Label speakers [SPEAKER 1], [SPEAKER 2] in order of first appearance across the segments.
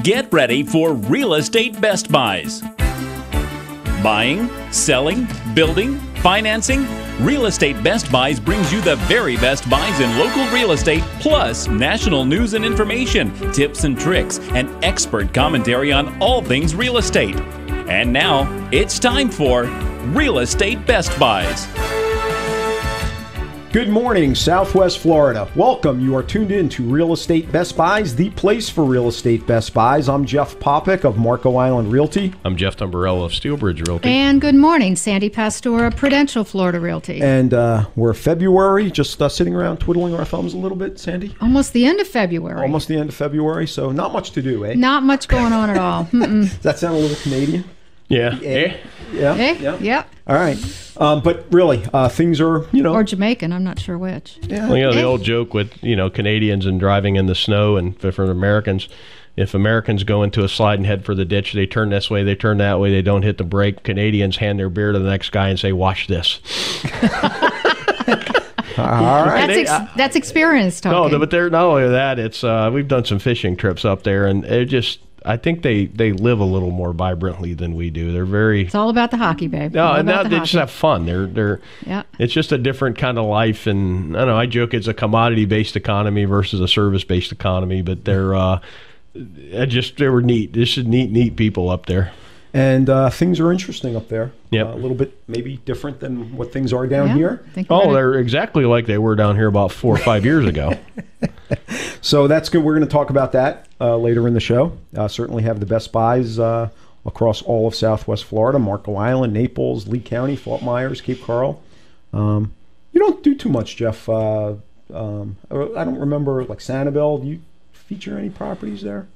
[SPEAKER 1] Get ready for Real Estate Best Buys. Buying, selling, building, financing. Real Estate Best Buys brings you the very best buys in local real estate, plus national news and information, tips and tricks, and expert commentary on all things real estate. And now, it's time for Real Estate Best Buys.
[SPEAKER 2] Good morning, Southwest Florida. Welcome. You are tuned in to Real Estate Best Buys, the place for real estate Best Buys. I'm Jeff Popick of Marco Island Realty.
[SPEAKER 3] I'm Jeff Dumbrello of Steelbridge Realty.
[SPEAKER 4] And good morning, Sandy Pastora, Prudential Florida Realty.
[SPEAKER 2] And we're February, just sitting around twiddling our thumbs a little bit, Sandy.
[SPEAKER 4] Almost the end of February.
[SPEAKER 2] Almost the end of February, so not much to do, eh?
[SPEAKER 4] Not much going on at all.
[SPEAKER 2] Does that sound a little Canadian?
[SPEAKER 3] Yeah.
[SPEAKER 4] Yeah. Yep.
[SPEAKER 2] All right. But really, things are,
[SPEAKER 4] Or Jamaican, I'm not sure which.
[SPEAKER 2] Yeah.
[SPEAKER 3] Well, the old joke with, Canadians and driving in the snow, and for Americans, if Americans go into a slide and head for the ditch, they turn this way, they turn that way, they don't hit the brake. Canadians hand their beer to the next guy and say, "Watch this."
[SPEAKER 2] All right.
[SPEAKER 4] That's experience talking.
[SPEAKER 3] No, but they're not only that, it's we've done some fishing trips up there, and it just, I think they live a little more vibrantly than we do. They're very.
[SPEAKER 4] It's all about the hockey, babe.
[SPEAKER 3] No, and now they just have fun. They're.
[SPEAKER 4] Yeah.
[SPEAKER 3] It's just a different kind of life, and I don't know. I joke it's a commodity-based economy versus a service-based economy, but they were neat. This is neat people up there.
[SPEAKER 2] And things are interesting up there.
[SPEAKER 3] Yep.
[SPEAKER 2] A little bit maybe different than what things are down here.
[SPEAKER 3] They're exactly like they were down here about 4 or 5 years ago.
[SPEAKER 2] So that's good. We're going to talk about that later in the show. Certainly have the best buys across all of Southwest Florida, Marco Island, Naples, Lee County, Fort Myers, Cape Coral. You don't do too much, Jeff. I don't remember, like Sanibel. Do you feature any properties there?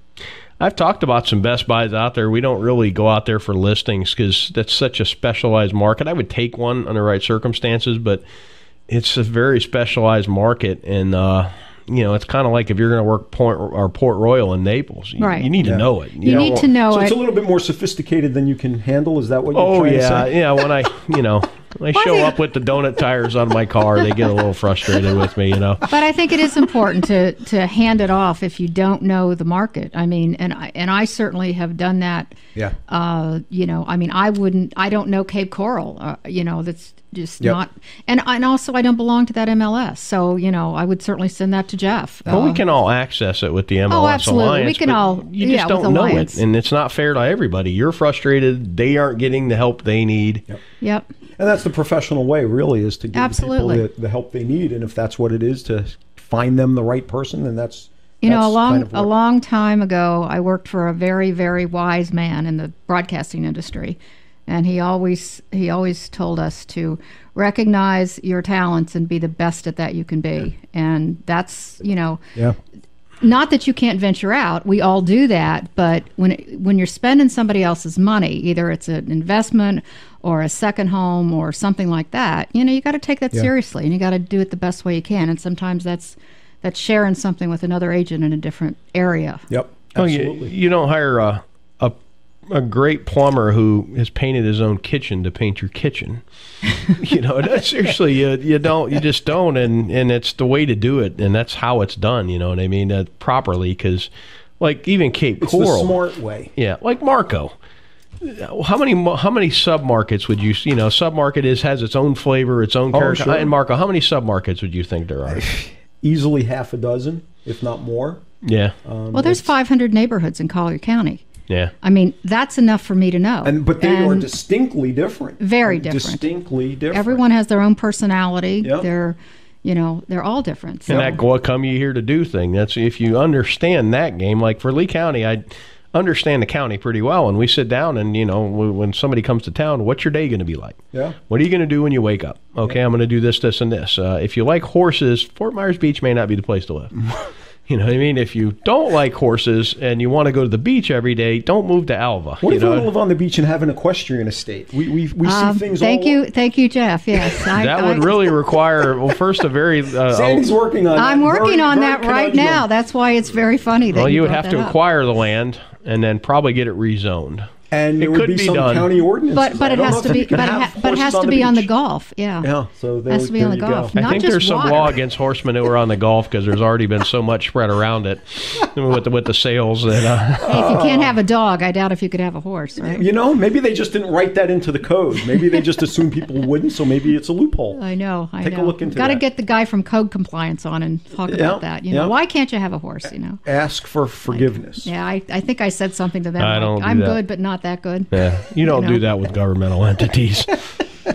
[SPEAKER 3] I've talked about some Best Buys out there. We don't really go out there for listings because that's such a specialized market. I would take one under the right circumstances, but it's a very specialized market, and it's kind of like if you're going to work Port Royal in Naples.
[SPEAKER 4] Right.
[SPEAKER 3] You need to know it.
[SPEAKER 4] You need to know
[SPEAKER 2] so
[SPEAKER 4] it.
[SPEAKER 2] It's a little bit more sophisticated than you can handle. Is that what you're trying to say?
[SPEAKER 3] Yeah. When I show up with the donut tires on my car, they get a little frustrated with me, But
[SPEAKER 4] I think it is important to hand it off if you don't know the market. I mean, and I certainly have done that.
[SPEAKER 2] Yeah.
[SPEAKER 4] I don't know Cape Coral. That's just not. And also, I don't belong to that MLS. So, I would certainly send that to Jeff.
[SPEAKER 3] But we can all access it with the MLS
[SPEAKER 4] absolutely.
[SPEAKER 3] Alliance.
[SPEAKER 4] We can all.
[SPEAKER 3] You just don't know it, and it's not fair to everybody. You're frustrated. They aren't getting the help they need.
[SPEAKER 4] Yep.
[SPEAKER 2] And that's the professional way, really, is to give
[SPEAKER 4] Absolutely.
[SPEAKER 2] people the help they need. And if that's what it is, to find them the right person, then that's
[SPEAKER 4] a long time ago, I worked for a very, very wise man in the broadcasting industry. And he always told us to recognize your talents and be the best at that you can be. And that's, not that you can't venture out. We all do that. But when you're spending somebody else's money, either it's an investment or a second home or something like that, you got to take that seriously, and you got to do it the best way you can. And sometimes that's sharing something with another agent in a different area.
[SPEAKER 2] Yep, absolutely.
[SPEAKER 3] You don't hire a great plumber who has painted his own kitchen to paint your kitchen. Seriously, you just don't, and it's the way to do it, and that's how it's done. You know what I mean? Properly, because like even Cape Coral,
[SPEAKER 2] it's the smart way.
[SPEAKER 3] Yeah, like Marco. How many sub-markets would you sub-market has its own flavor, its own character.
[SPEAKER 2] Sure.
[SPEAKER 3] And Marco, how many sub-markets would you think there are?
[SPEAKER 2] Easily half a dozen, if not more.
[SPEAKER 3] Yeah.
[SPEAKER 4] Well, there's 500 neighborhoods in Collier County.
[SPEAKER 3] Yeah.
[SPEAKER 4] I mean, that's enough for me to know.
[SPEAKER 2] But they are distinctly different.
[SPEAKER 4] Very different.
[SPEAKER 2] Distinctly different.
[SPEAKER 4] Everyone has their own personality.
[SPEAKER 2] Yep.
[SPEAKER 4] They're all different. So.
[SPEAKER 3] And that what come you here to do thing. That's if you understand that game. Like for Lee County, I understand the county pretty well, and we sit down and when somebody comes to town, what's your day going to be like?
[SPEAKER 2] Yeah.
[SPEAKER 3] What are you going to do when you wake up? Okay, I'm going to do this, and this. If you like horses, Fort Myers Beach may not be the place to live. You know what I mean? If you don't like horses and you want to go to the beach every day, don't move to Alva.
[SPEAKER 2] What if you want to live on the beach and have an equestrian estate? We see things.
[SPEAKER 4] Thank you, Jeff. Yes,
[SPEAKER 3] that would really require first a very.
[SPEAKER 2] Sandy's working on.
[SPEAKER 4] I'm working on that
[SPEAKER 2] conundrum.
[SPEAKER 4] right now. That's why it's very funny. That
[SPEAKER 3] you would have to acquire the land and then probably get it rezoned.
[SPEAKER 2] And there would
[SPEAKER 3] could
[SPEAKER 2] be
[SPEAKER 3] be
[SPEAKER 2] some
[SPEAKER 3] done.
[SPEAKER 2] county ordinances.
[SPEAKER 4] But
[SPEAKER 2] I
[SPEAKER 4] it
[SPEAKER 2] don't know
[SPEAKER 4] has
[SPEAKER 2] if
[SPEAKER 4] to
[SPEAKER 2] you
[SPEAKER 4] be,
[SPEAKER 2] can
[SPEAKER 4] but
[SPEAKER 2] have
[SPEAKER 4] it has
[SPEAKER 2] horses
[SPEAKER 4] to be on the
[SPEAKER 2] beach.
[SPEAKER 4] Golf. Yeah.
[SPEAKER 2] Yeah, so
[SPEAKER 4] Has to be on the
[SPEAKER 2] there you
[SPEAKER 4] Golf.
[SPEAKER 2] go.
[SPEAKER 3] I
[SPEAKER 4] Not
[SPEAKER 3] think
[SPEAKER 4] just
[SPEAKER 3] there's some
[SPEAKER 4] water.
[SPEAKER 3] law against horse manure on the Golf because there's already been so much spread around it with the sales that.
[SPEAKER 4] Hey, if you can't have a dog, I doubt if you could have a horse, right?
[SPEAKER 2] You know, maybe they just didn't write that into the code. Maybe they just assumed people wouldn't, so maybe it's a loophole.
[SPEAKER 4] I know.
[SPEAKER 2] Take a look into
[SPEAKER 4] Got to
[SPEAKER 2] that.
[SPEAKER 4] get the guy from Code Compliance on and talk about that. You know, why can't you have a horse? You know.
[SPEAKER 2] Ask for forgiveness.
[SPEAKER 4] Yeah, I think I said something to them.
[SPEAKER 3] I
[SPEAKER 4] like,
[SPEAKER 3] don't do
[SPEAKER 4] I'm
[SPEAKER 3] that.
[SPEAKER 4] good, but not that good.
[SPEAKER 3] Yeah, you don't
[SPEAKER 4] know.
[SPEAKER 3] do that with governmental entities.
[SPEAKER 2] All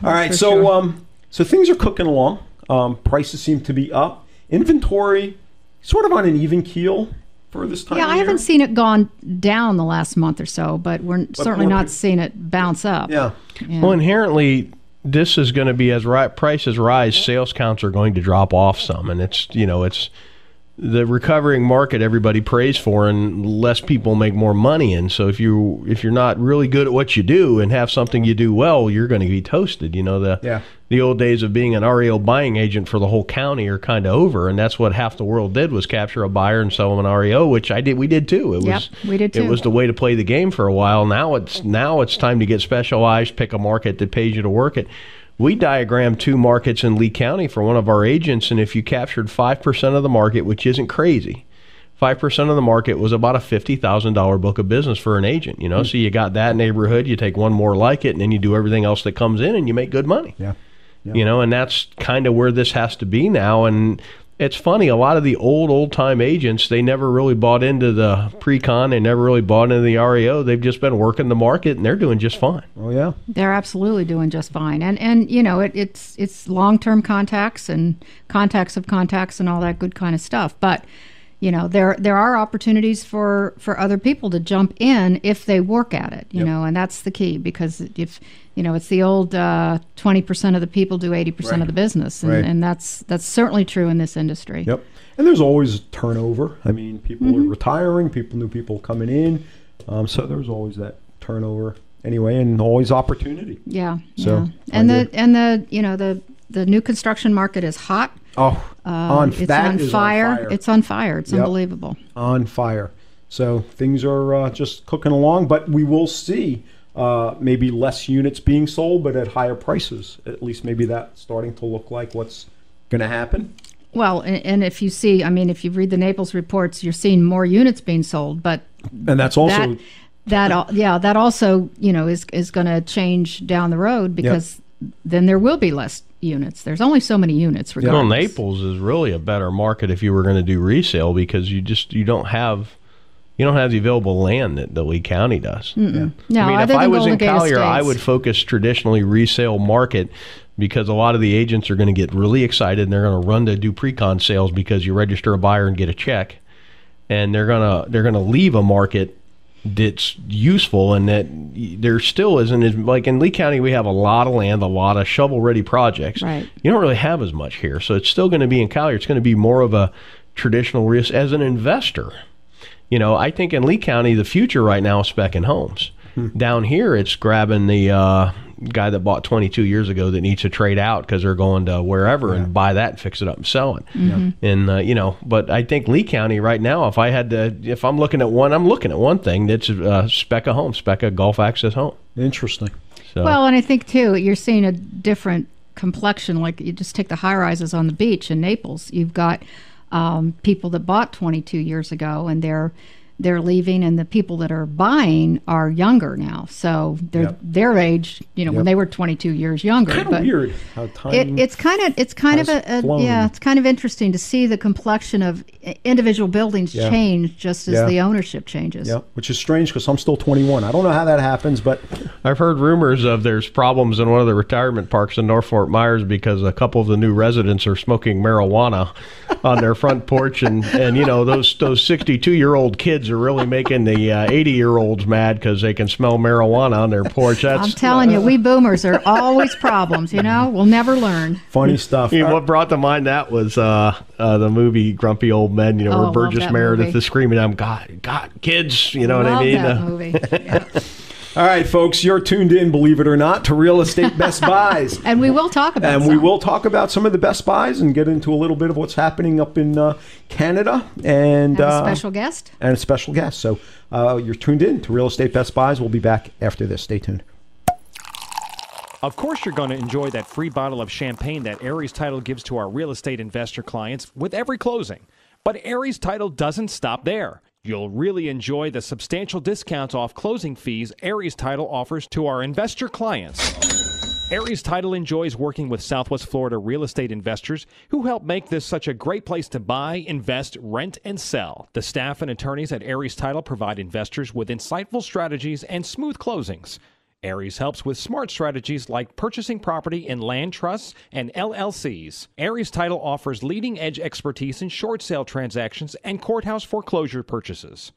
[SPEAKER 2] right,
[SPEAKER 4] For
[SPEAKER 2] so
[SPEAKER 4] sure.
[SPEAKER 2] so things are cooking along. Prices seem to be up. Inventory sort of on an even keel for this time.
[SPEAKER 4] Yeah,
[SPEAKER 2] of
[SPEAKER 4] I
[SPEAKER 2] year.
[SPEAKER 4] haven't seen it gone down the last month or so, but we're certainly
[SPEAKER 2] more
[SPEAKER 4] not
[SPEAKER 2] people-
[SPEAKER 4] seeing it bounce up.
[SPEAKER 2] Yeah.
[SPEAKER 4] Yeah.
[SPEAKER 3] Well, inherently, this is going to be as prices rise, sales counts are going to drop off some, and it's the recovering market everybody prays for, and less people make more money in. So if you're not really good at what you do and have something you do well, you're going to be toasted. The old days of being an REO buying agent for the whole county are kind of over, and that's what half the world did, was capture a buyer and sell them an REO, which we did too.
[SPEAKER 4] Yep, we did too.
[SPEAKER 3] It was the way to play the game for a while. Now it's time to get specialized, pick a market that pays you to work it. We diagrammed 2 markets in Lee County for one of our agents, and if you captured 5% of the market, which isn't crazy, 5% of the market was about a $50,000 book of business for an agent. So you got that neighborhood, you take one more like it, and then you do everything else that comes in, and you make good money.
[SPEAKER 2] Yeah.
[SPEAKER 3] And that's kind of where this has to be now. And it's funny, a lot of the old-time agents, they never really bought into the pre-con. They never really bought into the REO. They've just been working the market, and they're doing just fine.
[SPEAKER 2] Oh, yeah.
[SPEAKER 4] They're absolutely doing just fine, and it's long-term contacts and contacts of contacts and all that good kind of stuff. But there are opportunities for other people to jump in if they work at it. And that's the key, because if it's the old 20% of the people do 80% of the business, and that's certainly true in this industry.
[SPEAKER 2] Yep. And there's always turnover. I mean, people are retiring, new people coming in. So there's always that turnover anyway, and always opportunity.
[SPEAKER 4] Yeah.
[SPEAKER 2] So,
[SPEAKER 4] yeah. And the new construction market is hot.
[SPEAKER 2] Oh,
[SPEAKER 4] It's on fire. It's on fire. It's unbelievable.
[SPEAKER 2] On fire. So things are just cooking along, but we will see maybe less units being sold, but at higher prices. At least maybe that's starting to look like what's going to happen.
[SPEAKER 4] Well, and if you see, if you read the Naples reports, you're seeing more units being sold, but
[SPEAKER 2] And that's also
[SPEAKER 4] that also is going to change down the road, because then there will be less units. There's only so many units.
[SPEAKER 3] Well,
[SPEAKER 4] Regardless.
[SPEAKER 3] Naples is really a better market if you were going to do resale, because you don't have the available land that the Lee County does.
[SPEAKER 4] No,
[SPEAKER 3] if
[SPEAKER 4] other
[SPEAKER 3] I
[SPEAKER 4] than
[SPEAKER 3] was
[SPEAKER 4] Golden
[SPEAKER 3] in
[SPEAKER 4] Gate
[SPEAKER 3] Collier, I
[SPEAKER 4] Estates.
[SPEAKER 3] would focus traditionally resale market, because a lot of the agents are going to get really excited and they're going to run to do pre-con sales because you register a buyer and get a check, and they're going to leave a market that's useful, and that there still isn't as, like in Lee County, we have a lot of land, a lot of shovel-ready projects.
[SPEAKER 4] Right.
[SPEAKER 3] You don't really have as much here, so it's still going to be in Collier. It's going to be more of a traditional risk as an investor. I think in Lee County, the future right now is spec-ing homes. Down here, it's grabbing the guy that bought 22 years ago that needs to trade out because they're going to wherever and buy that and fix it up and sell it. And but I think Lee County right now, if I'm looking at one, I'm looking at one thing that's spec a home, spec a Gulf access home.
[SPEAKER 2] interesting.
[SPEAKER 3] So,
[SPEAKER 4] Well, and I think too, you're seeing a different complexion. Like, you just take the high rises on the beach in Naples. You've got people that bought 22 years ago, and they're leaving, and the people that are buying are younger now. So their age, when they were 22 years younger.
[SPEAKER 2] Kind of
[SPEAKER 4] but
[SPEAKER 2] weird how time.
[SPEAKER 4] it's kind of
[SPEAKER 2] has flown.
[SPEAKER 4] it's kind of interesting to see the complexion of individual buildings change just as the ownership changes.
[SPEAKER 2] Yeah, which is strange because I'm still 21. I don't know how that happens, but
[SPEAKER 3] I've heard rumors of there's problems in one of the retirement parks in North Fort Myers because a couple of the new residents are smoking marijuana on their front porch, and those 62-year-old kids are really making the 80-year-olds mad because they can smell marijuana on their porch.
[SPEAKER 4] I'm telling you, we boomers are always problems. We'll never learn.
[SPEAKER 2] funny stuff.
[SPEAKER 3] What brought to mind that was the movie Grumpy Old Men, where
[SPEAKER 4] love
[SPEAKER 3] Burgess
[SPEAKER 4] that
[SPEAKER 3] Meredith
[SPEAKER 4] movie.
[SPEAKER 3] is screaming, "I'm God, kids," you know what I
[SPEAKER 4] Love
[SPEAKER 3] mean?
[SPEAKER 4] that movie. Yeah.
[SPEAKER 2] All right, folks, you're tuned in, believe it or not, to Real Estate Best Buys.
[SPEAKER 4] And we will talk about
[SPEAKER 2] we will talk about some of the Best Buys and get into a little bit of what's happening up in Canada. And
[SPEAKER 4] a special guest.
[SPEAKER 2] And a special guest. So you're tuned in to Real Estate Best Buys. We'll be back after this. Stay tuned.
[SPEAKER 5] Of course you're going to enjoy that free bottle of champagne that Aries Title gives to our real estate investor clients with every closing. But Aries Title doesn't stop there. You'll really enjoy the substantial discounts off closing fees Aries Title offers to our investor clients. Aries Title enjoys working with Southwest Florida real estate investors who help make this such a great place to buy, invest, rent, and sell. The staff and attorneys at Aries Title provide investors with insightful strategies and smooth closings. Aries helps with smart strategies like purchasing property in land trusts and LLCs. Aries Title offers leading-edge expertise in short sale transactions and courthouse foreclosure purchases.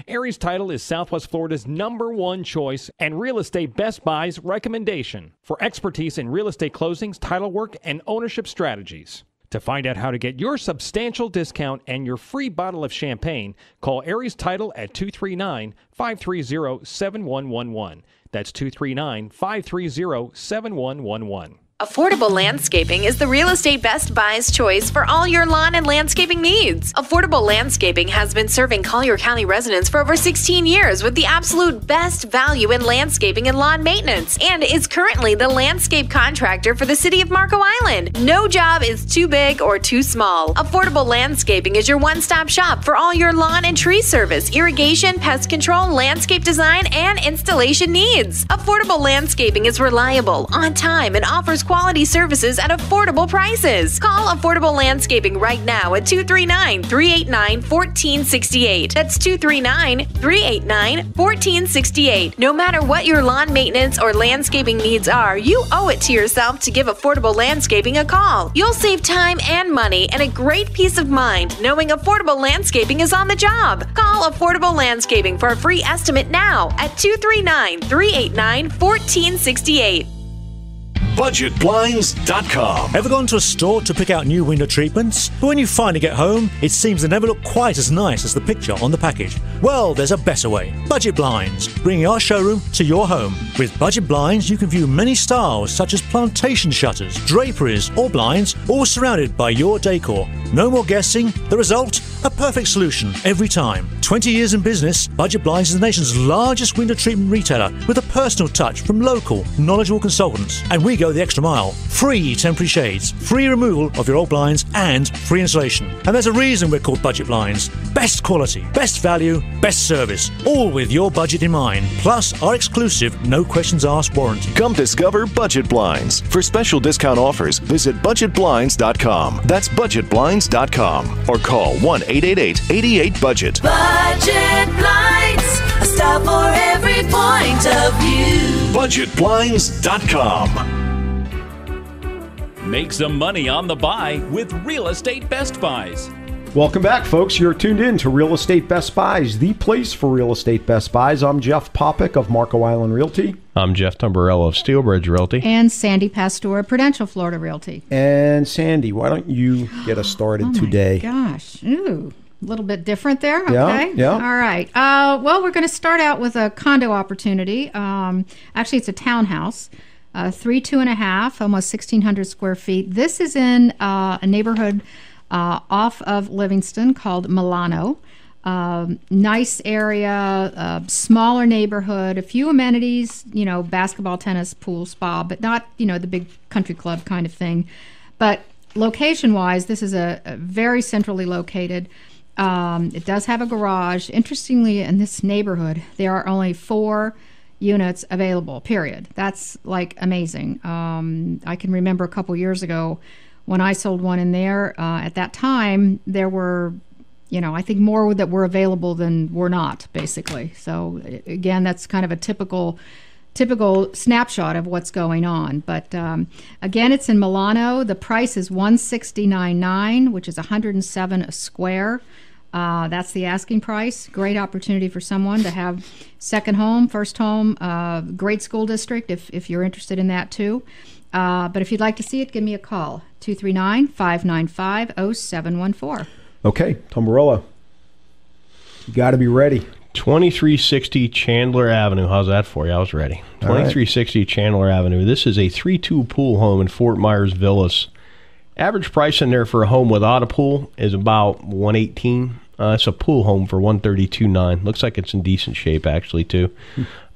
[SPEAKER 5] Aries Title is Southwest Florida's #1 choice and Real Estate Best Buys recommendation for expertise in real estate closings, title work, and ownership strategies. To find out how to get your substantial discount and your free bottle of champagne, call Aries Title at 239-530-7111. That's 239-530-7111.
[SPEAKER 6] Affordable Landscaping is the Real Estate Best Buys choice for all your lawn and landscaping needs. Affordable Landscaping has been serving Collier County residents for over 16 years with the absolute best value in landscaping and lawn maintenance, and is currently the landscape contractor for the city of Marco Island. No job is too big or too small. Affordable Landscaping is your one-stop shop for all your lawn and tree service, irrigation, pest control, landscape design, and installation needs. Affordable Landscaping is reliable, on time, and offers quality services at affordable prices. Call Affordable Landscaping right now at 239-389-1468. That's 239-389-1468. No matter what your lawn maintenance or landscaping needs are, you owe it to yourself to give Affordable Landscaping a call. You'll save time and money and a great peace of mind knowing Affordable Landscaping is on the job. Call Affordable Landscaping for a free estimate now at 239-389-1468.
[SPEAKER 7] BudgetBlinds.com.
[SPEAKER 8] Ever gone to a store to pick out new window treatments? But when you finally get home, it seems they never look quite as nice as the picture on the package. Well, there's a better way. Budget Blinds, bringing our showroom to your home. With Budget Blinds, you can view many styles such as plantation shutters, draperies, or blinds, all surrounded by your decor. No more guessing. The result? A perfect solution every time. 20 years in business, Budget Blinds is the nation's largest window treatment retailer with a personal touch from local, knowledgeable consultants. And we go the extra mile. Free temporary shades, free removal of your old blinds, and free installation. And there's a reason we're called Budget Blinds. Best quality, best value, best service, all with your budget in mind. Plus our exclusive no questions asked warranty.
[SPEAKER 7] Come discover Budget Blinds. For special discount offers, visit BudgetBlinds.com. That's BudgetBlinds.com. Or call 1-888-88-BUDGET.
[SPEAKER 9] Budget Blinds, a style for every point of view.
[SPEAKER 7] BudgetBlinds.com.
[SPEAKER 1] Make some money on the buy with Real Estate Best Buys.
[SPEAKER 2] Welcome back, folks. You're tuned in to Real Estate Best Buys, the place for Real Estate Best Buys. I'm Jeff Popick of Marco Island Realty.
[SPEAKER 3] I'm Jeff Tumbarello of Steelbridge Realty.
[SPEAKER 4] And Sandy Pastor of Prudential Florida Realty.
[SPEAKER 2] And Sandy, why don't you get us started today?
[SPEAKER 4] Gosh. Ooh. A little bit different there.
[SPEAKER 2] Yeah,
[SPEAKER 4] Okay.
[SPEAKER 2] yeah.
[SPEAKER 4] All right. Well, we're going to start out with a condo opportunity. Actually, it's a townhouse. 3, 2.5, almost 1,600 square feet. This is in a neighborhood off of Livingston called Milano. Nice area, smaller neighborhood, a few amenities, basketball, tennis, pool, spa, but not, the big country club kind of thing. But location-wise, this is a very centrally located. It does have a garage. Interestingly, in this neighborhood, there are only 4 units available, period. That's like amazing. I can remember a couple years ago when I sold one in there. At that time, there were, I think more that were available than were not, basically. So again, that's kind of a typical snapshot of what's going on. But again, it's in Milano. The price is $169,900, which is $107 a square. That's the asking price. Great opportunity for someone to have second home, first home, great school district if you're interested in that too. But if you'd like to see it, give me a call, 239-595-0714.
[SPEAKER 2] Okay, Tumbarella, you got to be ready.
[SPEAKER 3] 2360 Chandler Avenue. How's that for you? I was ready. 2360 Chandler Avenue. This is a 3-2 pool home in Fort Myers Villas. Average price in there for a home without a pool is about $118,000. It's a pool home for $132,900. Looks like it's in decent shape, actually, too.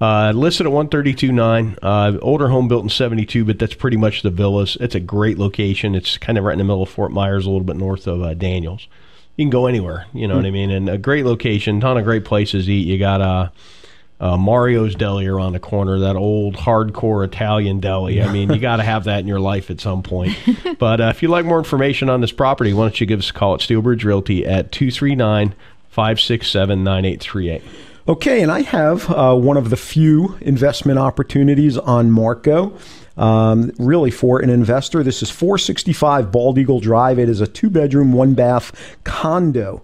[SPEAKER 3] Listed at $132,900. Older home built in 72, but that's pretty much the villas. It's a great location. It's kind of right in the middle of Fort Myers, a little bit north of Daniels. You can go anywhere, you know what I mean? And a great location, ton of great places to eat. You got Mario's Deli around the corner, that old hardcore Italian deli. I mean, you got to have that in your life at some point. But if you'd like more information on this property, why don't you give us a call at Steelbridge Realty at 239-567-9838.
[SPEAKER 2] Okay, and I have one of the few investment opportunities on Marco. Really for an investor. This is 465 Bald Eagle Drive. It is a 2-bedroom, 1-bath condo.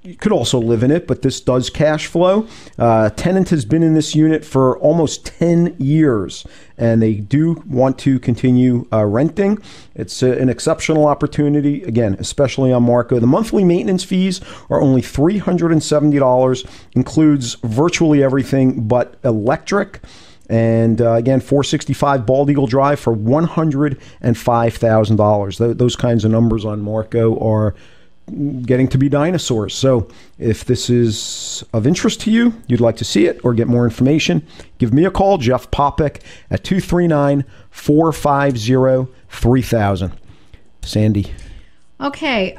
[SPEAKER 2] You could also live in it, but this does cash flow. Tenant has been in this unit for almost 10 years, and they do want to continue renting. It's an exceptional opportunity, again, especially on Marco. The monthly maintenance fees are only $370, includes virtually everything but electric. And again, 465 Bald Eagle Drive for $105,000. Those kinds of numbers on Marco are getting to be dinosaurs. So if this is of interest to you, you'd like to see it or get more information, give me a call, Jeff Popek, at 239-450-3000. Sandy.
[SPEAKER 4] Okay.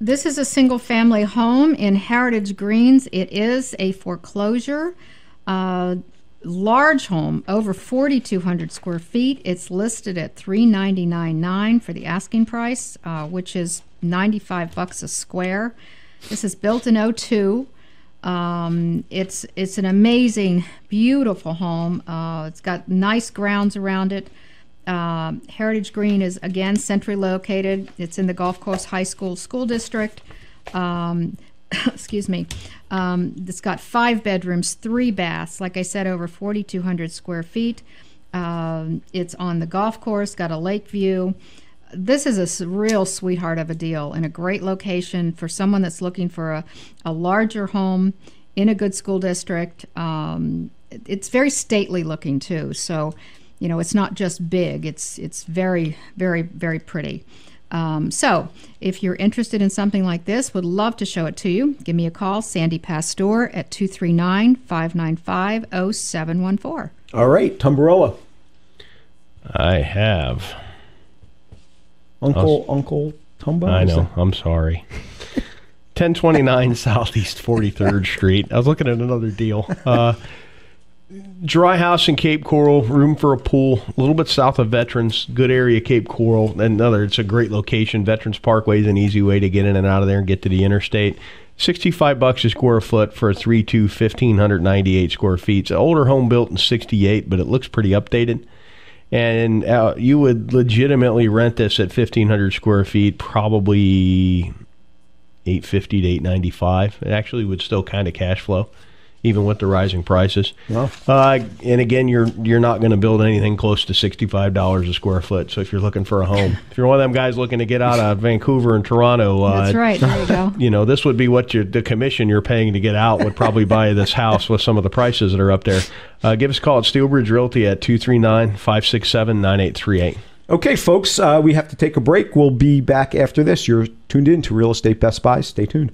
[SPEAKER 4] This is a single-family home in Heritage Greens. It is a foreclosure. Large home, over 4,200 square feet. It's listed at $399,900 for the asking price, which is $95 a square. This is built in 2002. It's an amazing, beautiful home. It's got nice grounds around it. Heritage Green is, again, centrally located. It's in the Gulf Coast High School School District. Excuse me. It's got 5 bedrooms, 3 baths. Like I said, over 4,200 square feet. It's on the golf course, got a lake view. This is a real sweetheart of a deal in a great location for someone that's looking for a larger home in a good school district. It's very stately looking too. So, you know, it's not just big. It's very, very, very pretty. So if you're interested in something like this, would love to show it to you, give me a call, Sandy Pastor at 239-595-0714.
[SPEAKER 2] All right, Tumbarella.
[SPEAKER 3] I have.
[SPEAKER 2] Uncle Tumba?
[SPEAKER 3] I know. I'm sorry. 1029 Southeast 43rd Street. I was looking at another deal. Dry house in Cape Coral, room for a pool, a little bit south of Veterans, good area, Cape Coral. It's a great location. Veterans Parkway is an easy way to get in and out of there and get to the interstate. $65 a square foot for a 3-2, 1,598 square feet. It's an older home built in 68, but it looks pretty updated. And you would legitimately rent this at 1,500 square feet, probably $850 to $895. It actually would still kind of cash flow, even with the rising prices. Wow. And again, you're not going to build anything close to $65 a square foot. So if you're looking for a home, if you're one of them guys looking to get out of Vancouver and Toronto,
[SPEAKER 4] that's right. There you go.
[SPEAKER 3] You know, this would be what the commission you're paying to get out would probably buy this house with some of the prices that are up there. Give us a call at Steelbridge Realty at 239-567-9838.
[SPEAKER 2] Okay, folks, we have to take a break. We'll be back after this. You're tuned in to Real Estate Best Buys. Stay tuned.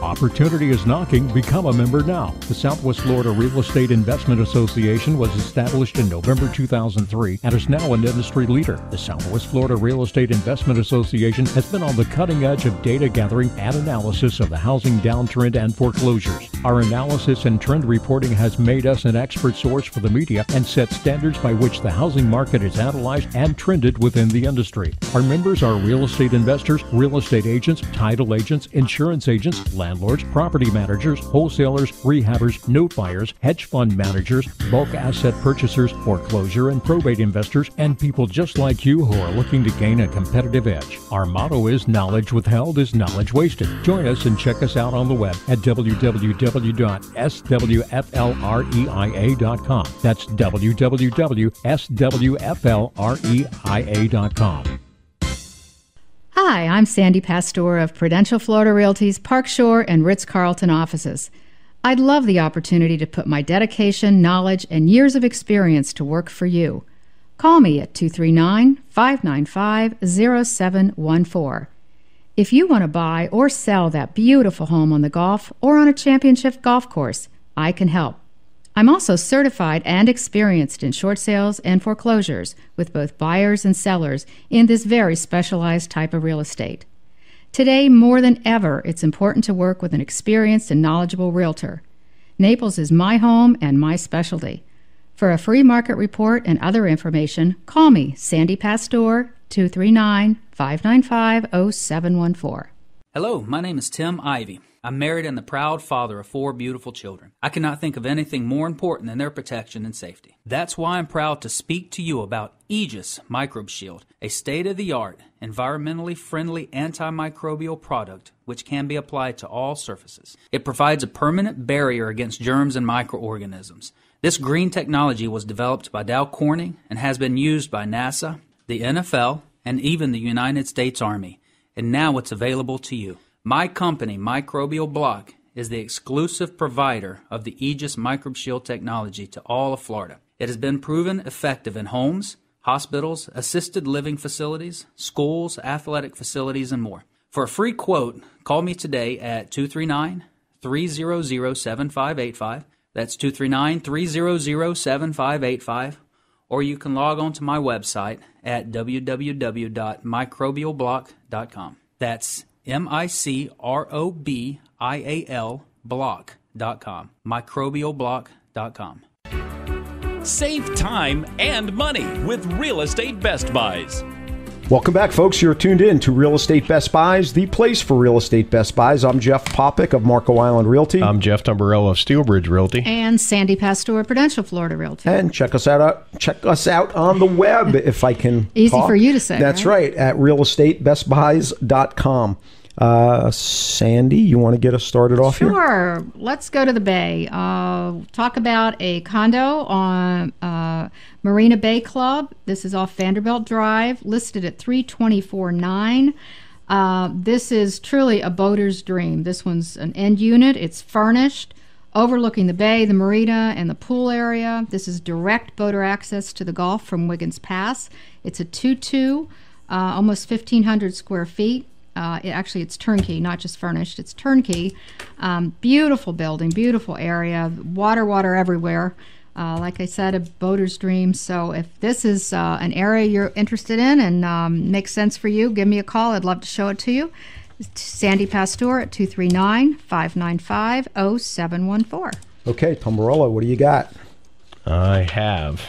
[SPEAKER 10] Opportunity is knocking. Become a member now. The Southwest Florida Real Estate Investment Association was established in November 2003 and is now an industry leader. The Southwest Florida Real Estate Investment Association has been on the cutting edge of data gathering and analysis of the housing downtrend and foreclosures. Our analysis and trend reporting has made us an expert source for the media and set standards by which the housing market is analyzed and trended within the industry. Our members are real estate investors, real estate agents, title agents, insurance agents, landlords, property managers, wholesalers, rehabbers, note buyers, hedge fund managers, bulk asset purchasers, foreclosure and probate investors, and people just like you who are looking to gain a competitive edge. Our motto is knowledge withheld is knowledge wasted. Join us and check us out on the web at www.swflreia.com. That's www.swflreia.com.
[SPEAKER 4] Hi, I'm Sandy Pastor of Prudential Florida Realty's Park Shore and Ritz-Carlton offices. I'd love the opportunity to put my dedication, knowledge, and years of experience to work for you. Call me at 239-595-0714. If you want to buy or sell that beautiful home on the Gulf or on a championship golf course, I can help. I'm also certified and experienced in short sales and foreclosures with both buyers and sellers in this very specialized type of real estate. Today, more than ever, it's important to work with an experienced and knowledgeable realtor. Naples is my home and my specialty. For a free market report and other information, call me, Sandy Pastor, 239-595-0714.
[SPEAKER 11] Hello, my name is Tim Ivey. I'm married and the proud father of 4 beautiful children. I cannot think of anything more important than their protection and safety. That's why I'm proud to speak to you about Aegis Microbe Shield, a state-of-the-art, environmentally friendly antimicrobial product which can be applied to all surfaces. It provides a permanent barrier against germs and microorganisms. This green technology was developed by Dow Corning and has been used by NASA, the NFL, and even the United States Army. And now it's available to you. My company, Microbial Block, is the exclusive provider of the Aegis Microbe Shield technology to all of Florida. It has been proven effective in homes, hospitals, assisted living facilities, schools, athletic facilities, and more. For a free quote, call me today at 239-300-7585. That's 239-300-7585. Or you can log on to my website at www.microbialblock.com. That's MICROBIAL block.com. Microbialblock.com.
[SPEAKER 1] Save time and money with Real Estate Best Buys.
[SPEAKER 2] Welcome back, folks. You're tuned in to Real Estate Best Buys, the place for Real Estate Best Buys. I'm Jeff Popick of Marco Island Realty.
[SPEAKER 3] I'm Jeff Tamburello of Steelbridge Realty.
[SPEAKER 4] And Sandy Pastor, Prudential Florida Realty.
[SPEAKER 2] And check us out on the web, if I can
[SPEAKER 4] Easy
[SPEAKER 2] talk.
[SPEAKER 4] for you to say.
[SPEAKER 2] That's right, at realestatebestbuys.com. Sandy, you want to get us started off here?
[SPEAKER 4] Sure. Let's go to the Bay. Talk about a condo on Marina Bay Club. This is off Vanderbilt Drive, listed at $324,900. This is truly a boater's dream. This one's an end unit. It's furnished, overlooking the bay, the marina, and the pool area. This is direct boater access to the Gulf from Wiggins Pass. It's a 2-2, almost 1,500 square feet. It's turnkey, not just furnished. It's turnkey. Beautiful building, beautiful area. Water everywhere. Like I said, a boater's dream. So if this is an area you're interested in and makes sense for you, give me a call. I'd love to show it to you. It's Sandy Pastor at 239-595-0714.
[SPEAKER 2] Okay, Tamburello, what do you got?
[SPEAKER 3] I have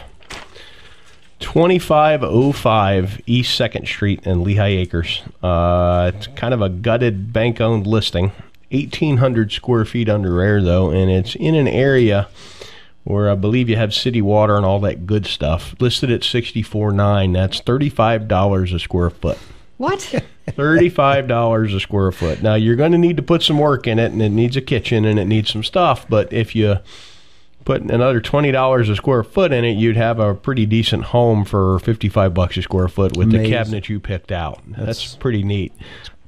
[SPEAKER 3] 2505 East 2nd Street in Lehigh Acres. It's kind of a gutted bank-owned listing. 1,800 square feet under air, though, and it's in an area where I believe you have city water and all that good stuff. Listed at $64,900. That's $35 a square foot.
[SPEAKER 4] What?
[SPEAKER 3] $35 a square foot. Now, you're going to need to put some work in it, and it needs a kitchen, and it needs some stuff, but if you put another $20 a square foot in it, you'd have a pretty decent home for $55 a square foot with the cabinet you picked out. That's pretty neat.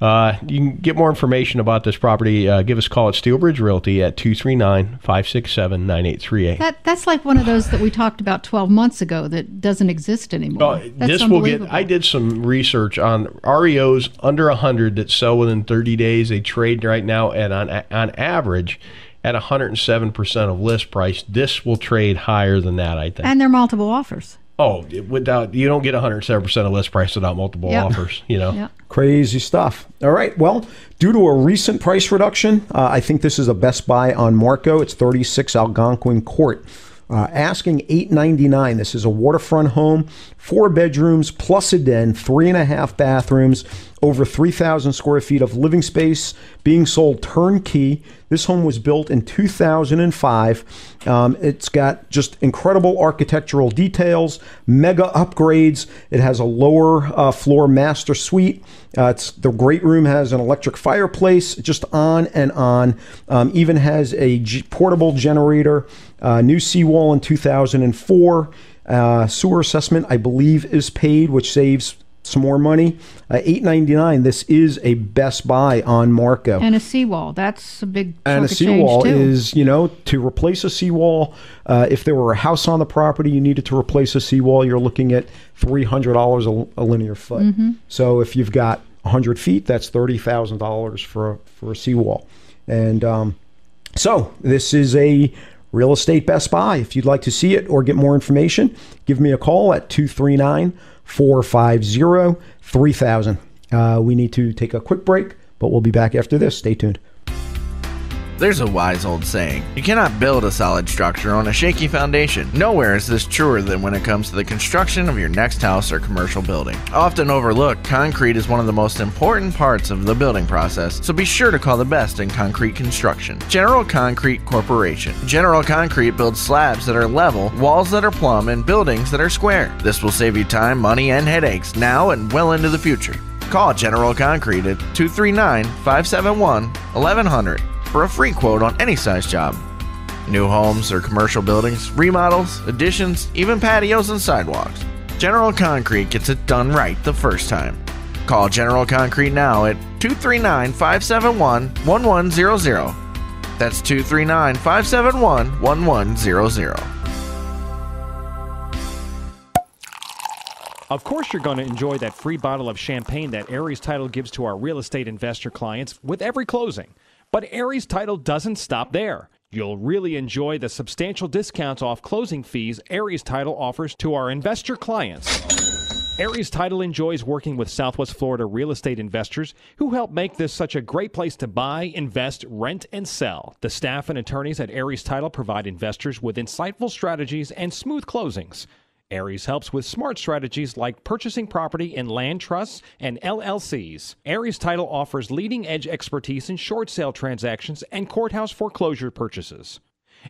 [SPEAKER 3] You can get more information about this property. Give us a call at Steelbridge Realty at 239-567-9838.
[SPEAKER 4] That's like one of those that we talked about 12 months ago that doesn't exist anymore. That's unbelievable.
[SPEAKER 3] I did some research on REOs under 100 that sell within 30 days. They trade right now at on average at 107% of list price. This will trade higher than that, I think.
[SPEAKER 4] And they're multiple offers.
[SPEAKER 3] Oh, you don't get 107% of list price without multiple offers,
[SPEAKER 4] Yep.
[SPEAKER 2] Crazy stuff. All right. Well, due to a recent price reduction, I think this is a best buy on Marco. It's 36 Algonquin Court. Asking $899. This is a waterfront home, 4 bedrooms plus a den, 3.5 bathrooms, over 3,000 square feet of living space, being sold turnkey. This home was built in 2005. It's got just incredible architectural details, mega upgrades. It has a lower floor master suite. The great room has an electric fireplace, just on and on. Even has a portable generator, new seawall in 2004. Sewer assessment, I believe, is paid, which saves some more money. $8.99. This is a Best Buy on Marco.
[SPEAKER 4] And a seawall. That's a big chunk
[SPEAKER 2] And a
[SPEAKER 4] of change,
[SPEAKER 2] seawall
[SPEAKER 4] too.
[SPEAKER 2] is, to replace a seawall. If there were a house on the property, you needed to replace a seawall, you're looking at $300 a linear foot.
[SPEAKER 4] Mm-hmm.
[SPEAKER 2] So if you've got 100 feet, that's $30,000 for a seawall. And so this is a Real Estate Best Buy. If you'd like to see it or get more information, give me a call at 239-450-3000. We need to take a quick break, but we'll be back after this. Stay tuned.
[SPEAKER 12] There's a wise old saying, you cannot build a solid structure on a shaky foundation. Nowhere is this truer than when it comes to the construction of your next house or commercial building. Often overlooked, concrete is one of the most important parts of the building process, so be sure to call the best in concrete construction. General Concrete Corporation. General Concrete builds slabs that are level, walls that are plumb, and buildings that are square. This will save you time, money, and headaches now and well into the future. Call General Concrete at 239-571-1100. for a free quote on any size job. New homes or commercial buildings, remodels, additions, even patios and sidewalks. General Concrete gets it done right the first time. Call General Concrete now at 239-571-1100. That's 239-571-1100.
[SPEAKER 5] Of course, you're going to enjoy that free bottle of champagne that Aries Title gives to our real estate investor clients with every closing. But Aries Title doesn't stop there. You'll really enjoy the substantial discounts off closing fees Aries Title offers to our investor clients. Aries Title enjoys working with Southwest Florida real estate investors who help make this such a great place to buy, invest, rent, and sell. The staff and attorneys at Aries Title provide investors with insightful strategies and smooth closings. Aries helps with smart strategies like purchasing property in land trusts and LLCs. Aries Title offers leading-edge expertise in short sale transactions and courthouse foreclosure purchases.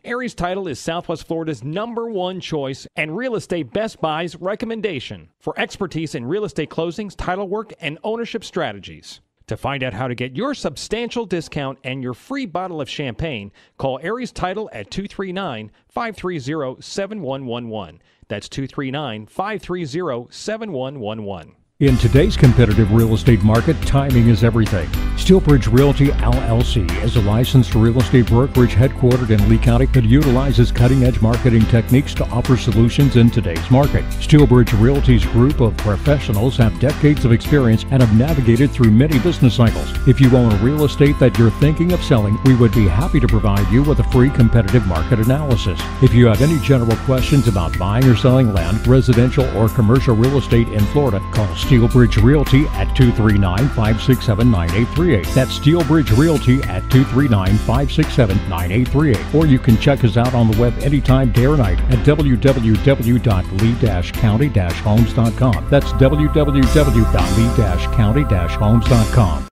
[SPEAKER 5] Aries Title is Southwest Florida's #1 choice and Real Estate Best Buy's recommendation for expertise in real estate closings, title work, and ownership strategies. To find out how to get your substantial discount and your free bottle of champagne, call Aries Title at 239-530-7111. That's 239-530-7111.
[SPEAKER 10] In today's competitive real estate market, timing is everything. Steelbridge Realty LLC is a licensed real estate brokerage headquartered in Lee County that utilizes cutting-edge marketing techniques to offer solutions in today's market. Steelbridge Realty's group of professionals have decades of experience and have navigated through many business cycles. If you own real estate that you're thinking of selling, we would be happy to provide you with a free competitive market analysis. If you have any general questions about buying or selling land, residential or commercial real estate in Florida, call Steelbridge Realty at 239-567-9838. That's Steelbridge Realty at 239-567-9838. Or you can check us out on the web anytime, day or night at www.lee-county-homes.com. That's www.lee-county-homes.com.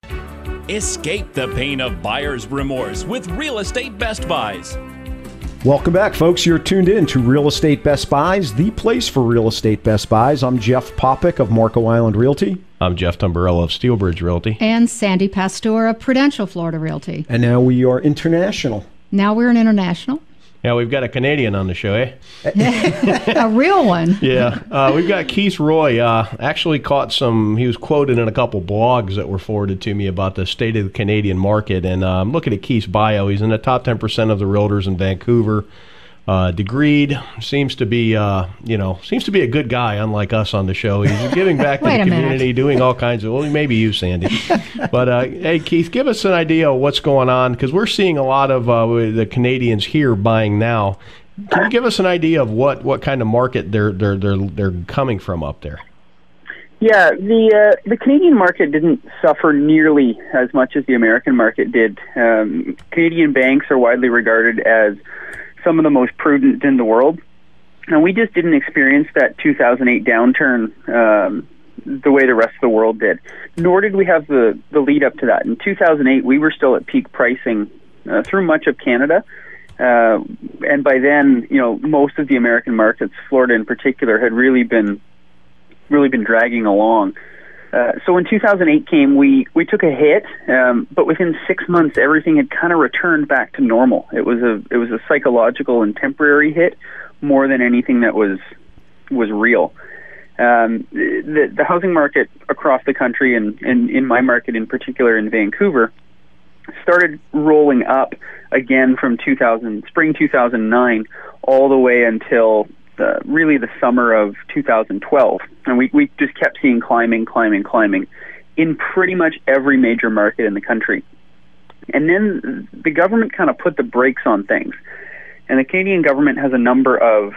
[SPEAKER 1] Escape the pain of buyer's remorse with Real Estate Best Buys.
[SPEAKER 2] Welcome back, folks. You're tuned in to Real Estate Best Buys, the place for Real Estate Best Buys. I'm Jeff Popick of Marco Island Realty.
[SPEAKER 3] I'm Jeff Tumbarella of Steelbridge Realty.
[SPEAKER 4] And Sandy Pastor of Prudential Florida Realty.
[SPEAKER 2] And now we are international.
[SPEAKER 4] Now we're an international.
[SPEAKER 3] Yeah, we've got a Canadian on the show, eh?
[SPEAKER 4] A real one.
[SPEAKER 3] Yeah. We've got Keith Roy. Actually caught he was quoted in a couple blogs that were forwarded to me about the state of the Canadian market. And I'm looking at Keith's bio. He's in the top 10% of the realtors in Vancouver. Degreed, seems to be a good guy, unlike us on the show. He's giving back to the community, doing all kinds of, well, maybe you, Sandy. But, hey, Keith, give us an idea of what's going on, because we're seeing a lot of the Canadians here buying now. Can you give us an idea of what kind of market they're coming from up there?
[SPEAKER 13] Yeah, the Canadian market didn't suffer nearly as much as the American market did. Canadian banks are widely regarded as some of the most prudent in the world. And we just didn't experience that 2008 downturn the way the rest of the world did. Nor did we have the lead up to that. In 2008, we were still at peak pricing through much of Canada. And by then, most of the American markets, Florida in particular, had really been dragging along. So when 2008 came, we took a hit, but within 6 months, everything had kind of returned back to normal. It was a psychological and temporary hit more than anything that was real. The housing market across the country, and in my market in particular in Vancouver, started rolling up again from spring 2009 all the way until really the summer of 2012. And we just kept seeing climbing in pretty much every major market in the country. And then the government kind of put the brakes on things. And the Canadian government has a number of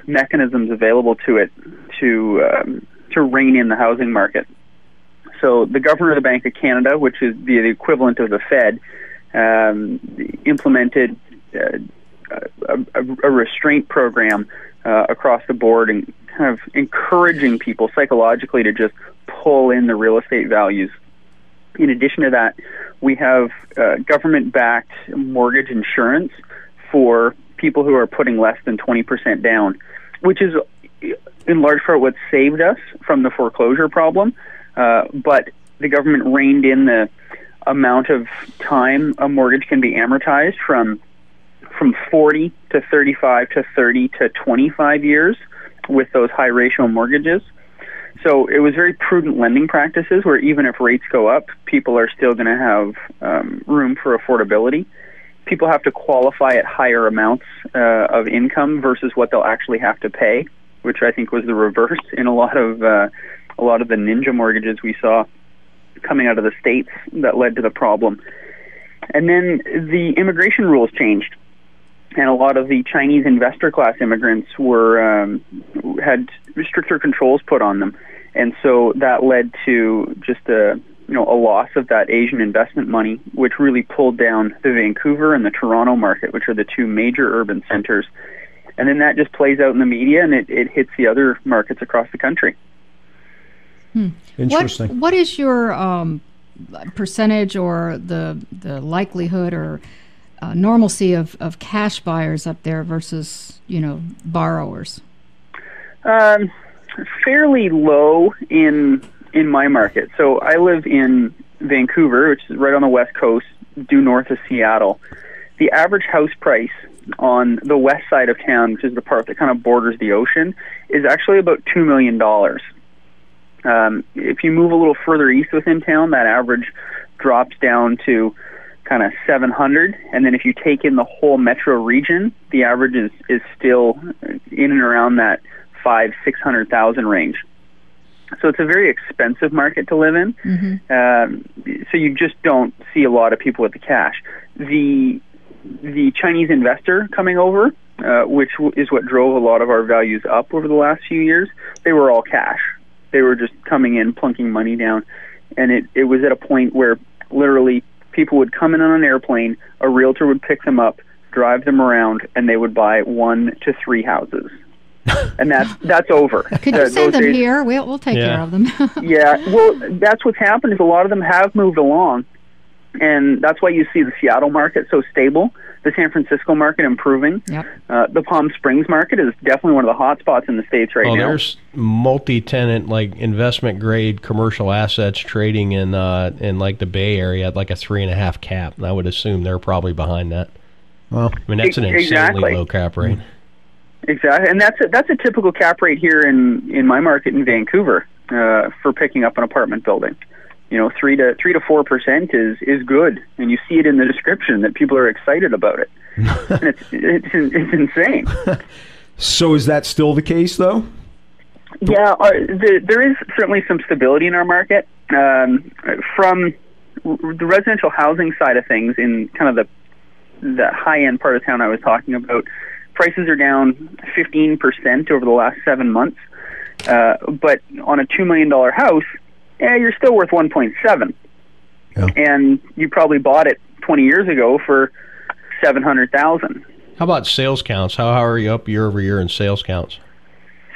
[SPEAKER 13] mechanisms available to it to rein in the housing market. So the governor of the Bank of Canada, which is the equivalent of the Fed, implemented a restraint program across the board and kind of encouraging people psychologically to just pull in the real estate values. In addition to that, we have government-backed mortgage insurance for people who are putting less than 20% down, which is in large part what saved us from the foreclosure problem. But the government reined in the amount of time a mortgage can be amortized from 40 to 35 to 30 to 25 years with those high ratio mortgages. So it was very prudent lending practices where even if rates go up, people are still going to have room for affordability. People have to qualify at higher amounts of income versus what they'll actually have to pay, which I think was the reverse in a lot of the ninja mortgages we saw coming out of the States that led to the problem. And then the immigration rules changed, and a lot of the Chinese investor class immigrants had stricter controls put on them, and so that led to just a loss of that Asian investment money, which really pulled down the Vancouver and the Toronto market, which are the two major urban centers. And then that just plays out in the media, and it hits the other markets across the country.
[SPEAKER 2] Interesting.
[SPEAKER 4] What is your percentage or the likelihood or normalcy of cash buyers up there versus borrowers?
[SPEAKER 13] Fairly low in my market. So I live in Vancouver, which is right on the west coast, due north of Seattle. The average house price on the west side of town, which is the part that kind of borders the ocean, is actually about $2 million. If you move a little further east within town, that average drops down to kind of 700, and then if you take in the whole metro region, the average is still in and around that 500,000-600,000 range. So it's a very expensive market to live in. Mm-hmm. So you just don't see a lot of people with the cash. The Chinese investor coming over, which is what drove a lot of our values up over the last few years, they were all cash. They were just coming in, plunking money down, and it was at a point where literally people would come in on an airplane, a realtor would pick them up, drive them around, and they would buy 1 to 3 houses. And that's over.
[SPEAKER 4] Could you send them here? We'll take care of them.
[SPEAKER 13] Yeah, well, that's what's happened is a lot of them have moved along, and that's why you see the Seattle market so stable, the San Francisco market improving. Yep. The Palm Springs market is definitely one of the hot spots in the States right now.
[SPEAKER 3] There's multi-tenant, like investment-grade commercial assets trading in like the Bay Area at like a 3.5 cap. And I would assume they're probably behind that. Well, I mean, that's an insanely low cap rate.
[SPEAKER 13] Exactly, and that's a typical cap rate here in my market in Vancouver for picking up an apartment building. 3 to 4% is good, and you see it in the description that people are excited about it. And it's insane.
[SPEAKER 2] So is that still the case, though?
[SPEAKER 13] Yeah, there is certainly some stability in our market. From the residential housing side of things, in kind of the high-end part of town I was talking about, prices are down 15% over the last 7 months. But on a $2 million house, you're still worth 1.7. Yeah. And you probably bought it 20 years ago for 700,000.
[SPEAKER 3] How about sales counts? How are you up year over year in sales counts?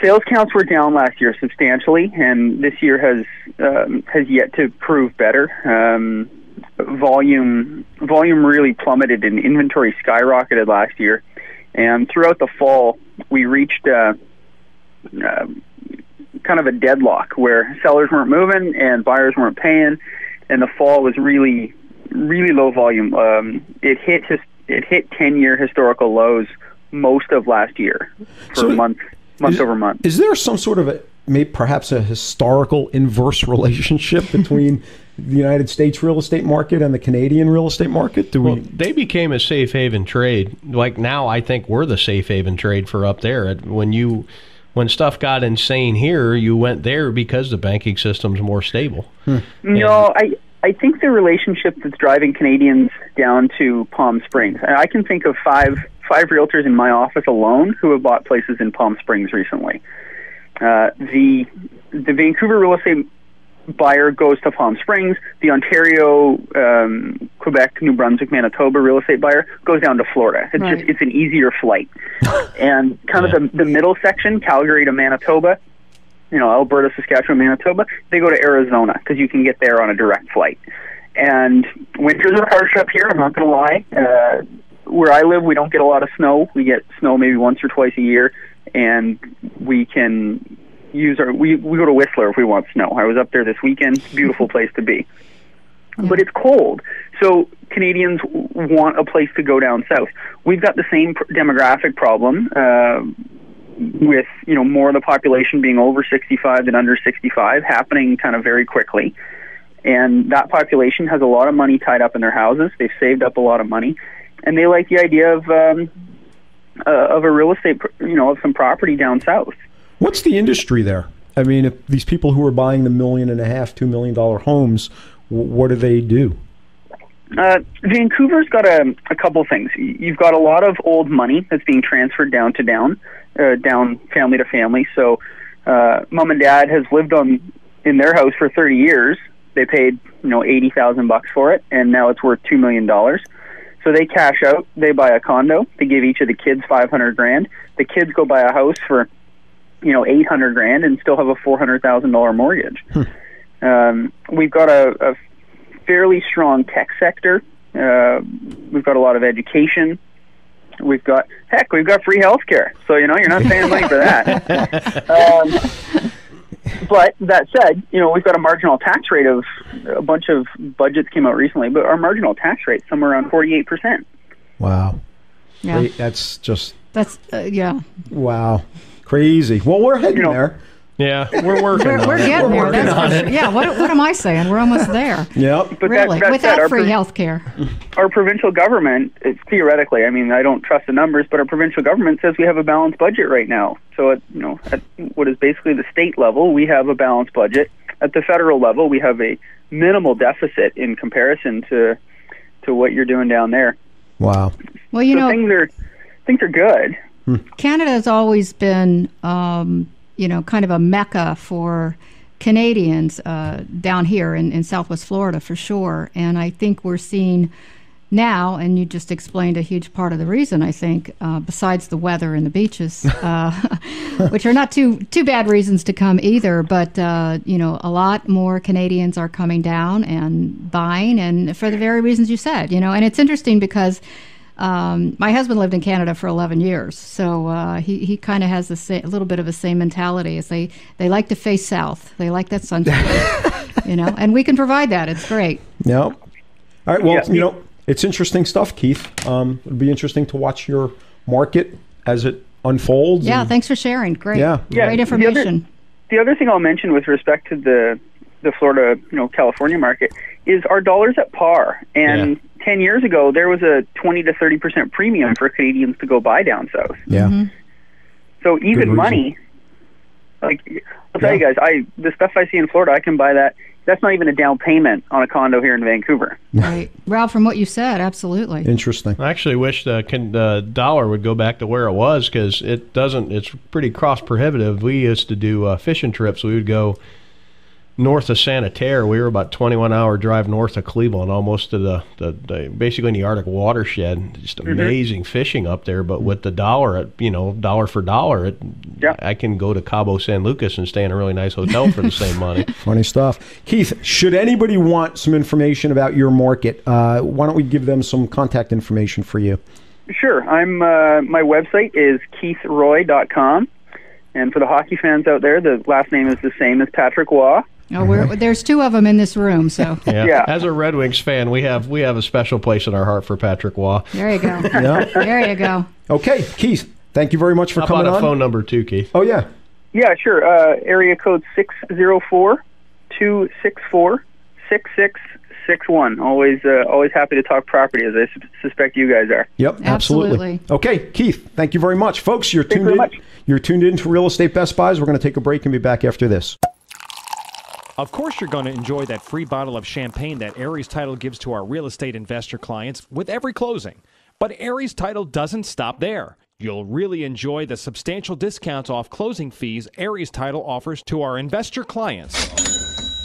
[SPEAKER 13] Sales counts were down last year substantially, and this year has yet to prove better. Volume really plummeted, and inventory skyrocketed last year. And throughout the fall, we reached kind of a deadlock where sellers weren't moving and buyers weren't paying, and the fall was really, really low volume. It hit 10-year historical lows most of last year for month over month.
[SPEAKER 2] Is there some sort of maybe perhaps a historical inverse relationship between the United States real estate market and the Canadian real estate market?
[SPEAKER 3] They became a safe haven trade. Like now, I think we're the safe haven trade for up there. When stuff got insane here, you went there because the banking system's more stable.
[SPEAKER 13] No, I think the relationship that's driving Canadians down to Palm Springs. I can think of five realtors in my office alone who have bought places in Palm Springs recently. The Vancouver real estate buyer goes to Palm Springs. The Ontario, Quebec, New Brunswick, Manitoba real estate buyer goes down to Florida. It's an easier flight. And kind of the middle section, Calgary to Manitoba, Alberta, Saskatchewan, Manitoba, they go to Arizona because you can get there on a direct flight. And winters are harsh up here, I'm not going to lie. Where I live, we don't get a lot of snow. We get snow maybe once or twice a year, and we can use we go to Whistler if we want snow. I was up there this weekend. Beautiful place to be. But it's cold. So Canadians want a place to go down south. We've got the same demographic problem with, more of the population being over 65 than under 65 happening kind of very quickly. And that population has a lot of money tied up in their houses. They've saved up a lot of money. And they like the idea of a real estate, of some property down south.
[SPEAKER 2] What's the industry there? I mean, if these people who are buying the $1.5 million, $2 million homes, what do they do?
[SPEAKER 13] Vancouver's got a couple things. You've got a lot of old money that's being transferred down family to family. So mom and dad has lived in their house for 30 years. They paid $80,000 for it, and now it's worth $2 million. So they cash out. They buy a condo. They give each of the kids $500,000. The kids go buy a house for $800,000 and still have a $400,000 mortgage. We've got a fairly strong tech sector. We've got a lot of education. We've got free healthcare. So you're not paying money for that. But that said, we've got a marginal tax rate of a bunch of budgets came out recently, but our marginal tax rate is somewhere around 48%.
[SPEAKER 2] Wow.
[SPEAKER 4] Yeah.
[SPEAKER 2] That's
[SPEAKER 4] yeah.
[SPEAKER 2] Wow. Crazy. Well, we're heading there.
[SPEAKER 3] Yeah, we're working on it.
[SPEAKER 4] We're getting there.
[SPEAKER 3] Working on it.
[SPEAKER 4] Yeah, what am I saying? We're almost there.
[SPEAKER 2] Yep.
[SPEAKER 13] But
[SPEAKER 4] really,
[SPEAKER 13] that
[SPEAKER 4] without
[SPEAKER 13] said,
[SPEAKER 4] free health care.
[SPEAKER 13] Our provincial government, theoretically, I don't trust the numbers, but our provincial government says we have a balanced budget right now. So, at what is basically the state level, we have a balanced budget. At the federal level, we have a minimal deficit in comparison to what you're doing down there.
[SPEAKER 2] Wow.
[SPEAKER 13] Well, things are good.
[SPEAKER 4] Canada has always been, kind of a mecca for Canadians down here in Southwest Florida, for sure. And I think we're seeing now, and you just explained a huge part of the reason, I think, besides the weather and the beaches, which are not too bad reasons to come either. But, a lot more Canadians are coming down and buying, and for the very reasons you said, and it's interesting because my husband lived in Canada for 11 years, so he kind of has a little bit of the same mentality as they like to face south. They like that sunshine, and we can provide that. It's great.
[SPEAKER 2] Yeah. All right. Well, it's interesting stuff, Keith. It'll be interesting to watch your market as it unfolds.
[SPEAKER 4] Yeah. Thanks for sharing. Great.
[SPEAKER 2] Yeah.
[SPEAKER 4] Great information.
[SPEAKER 13] The other thing I'll mention with respect to the Florida, California market is our dollar's at par. And 10 years ago, there was a 20 to 30% premium for Canadians to go buy down south.
[SPEAKER 2] Yeah.
[SPEAKER 4] Mm-hmm.
[SPEAKER 13] So even money, I'll tell you guys, the stuff I see in Florida, I can buy that. That's not even a down payment on a condo here in Vancouver.
[SPEAKER 4] Right. Ralph, from what you said, absolutely.
[SPEAKER 2] Interesting.
[SPEAKER 3] I actually wish the dollar would go back to where it was, because it's pretty cost prohibitive. We used to do fishing trips. We would go north of Santa Terre. We were about 21-hour drive north of Cleveland, almost to the basically in the Arctic watershed. Just amazing fishing up there. But with the dollar, dollar for dollar, I can go to Cabo San Lucas and stay in a really nice hotel for the same money.
[SPEAKER 2] Funny stuff. Keith, should anybody want some information about your market, why don't we give them some contact information for you?
[SPEAKER 13] Sure. My website is keithroy.com. And for the hockey fans out there, the last name is the same as Patrick Waugh.
[SPEAKER 4] Oh, there's two of them in this room, so.
[SPEAKER 3] Yeah. As a Red Wings fan, we have a special place in our heart for Patrick Waugh.
[SPEAKER 4] There you go. There you go.
[SPEAKER 2] Okay, Keith, thank you very much for coming on.
[SPEAKER 3] How about a phone number too, Keith?
[SPEAKER 2] Oh, yeah.
[SPEAKER 13] Yeah, sure. Area code 604-264-6661. Always happy to talk property, as I suspect you guys are.
[SPEAKER 2] Yep, absolutely. Okay, Keith, thank you very much. Folks, you're tuned in. You're tuned in to Real Estate Best Buys. We're going to take a break and be back after this.
[SPEAKER 5] Of course, you're going to enjoy that free bottle of champagne that Aries Title gives to our real estate investor clients with every closing. But Aries Title doesn't stop there. You'll really enjoy the substantial discounts off closing fees Aries Title offers to our investor clients.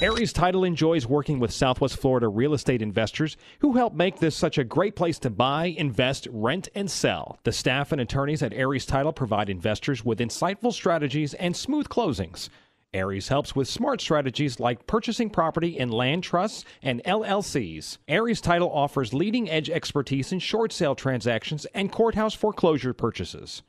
[SPEAKER 5] Aries Title enjoys working with Southwest Florida real estate investors who help make this such a great place to buy, invest, rent, and sell. The staff and attorneys at Aries Title provide investors with insightful strategies and smooth closings. Aries helps with smart strategies like purchasing property in land trusts and LLCs. Aries Title offers leading-edge expertise in short sale transactions and courthouse foreclosure purchases.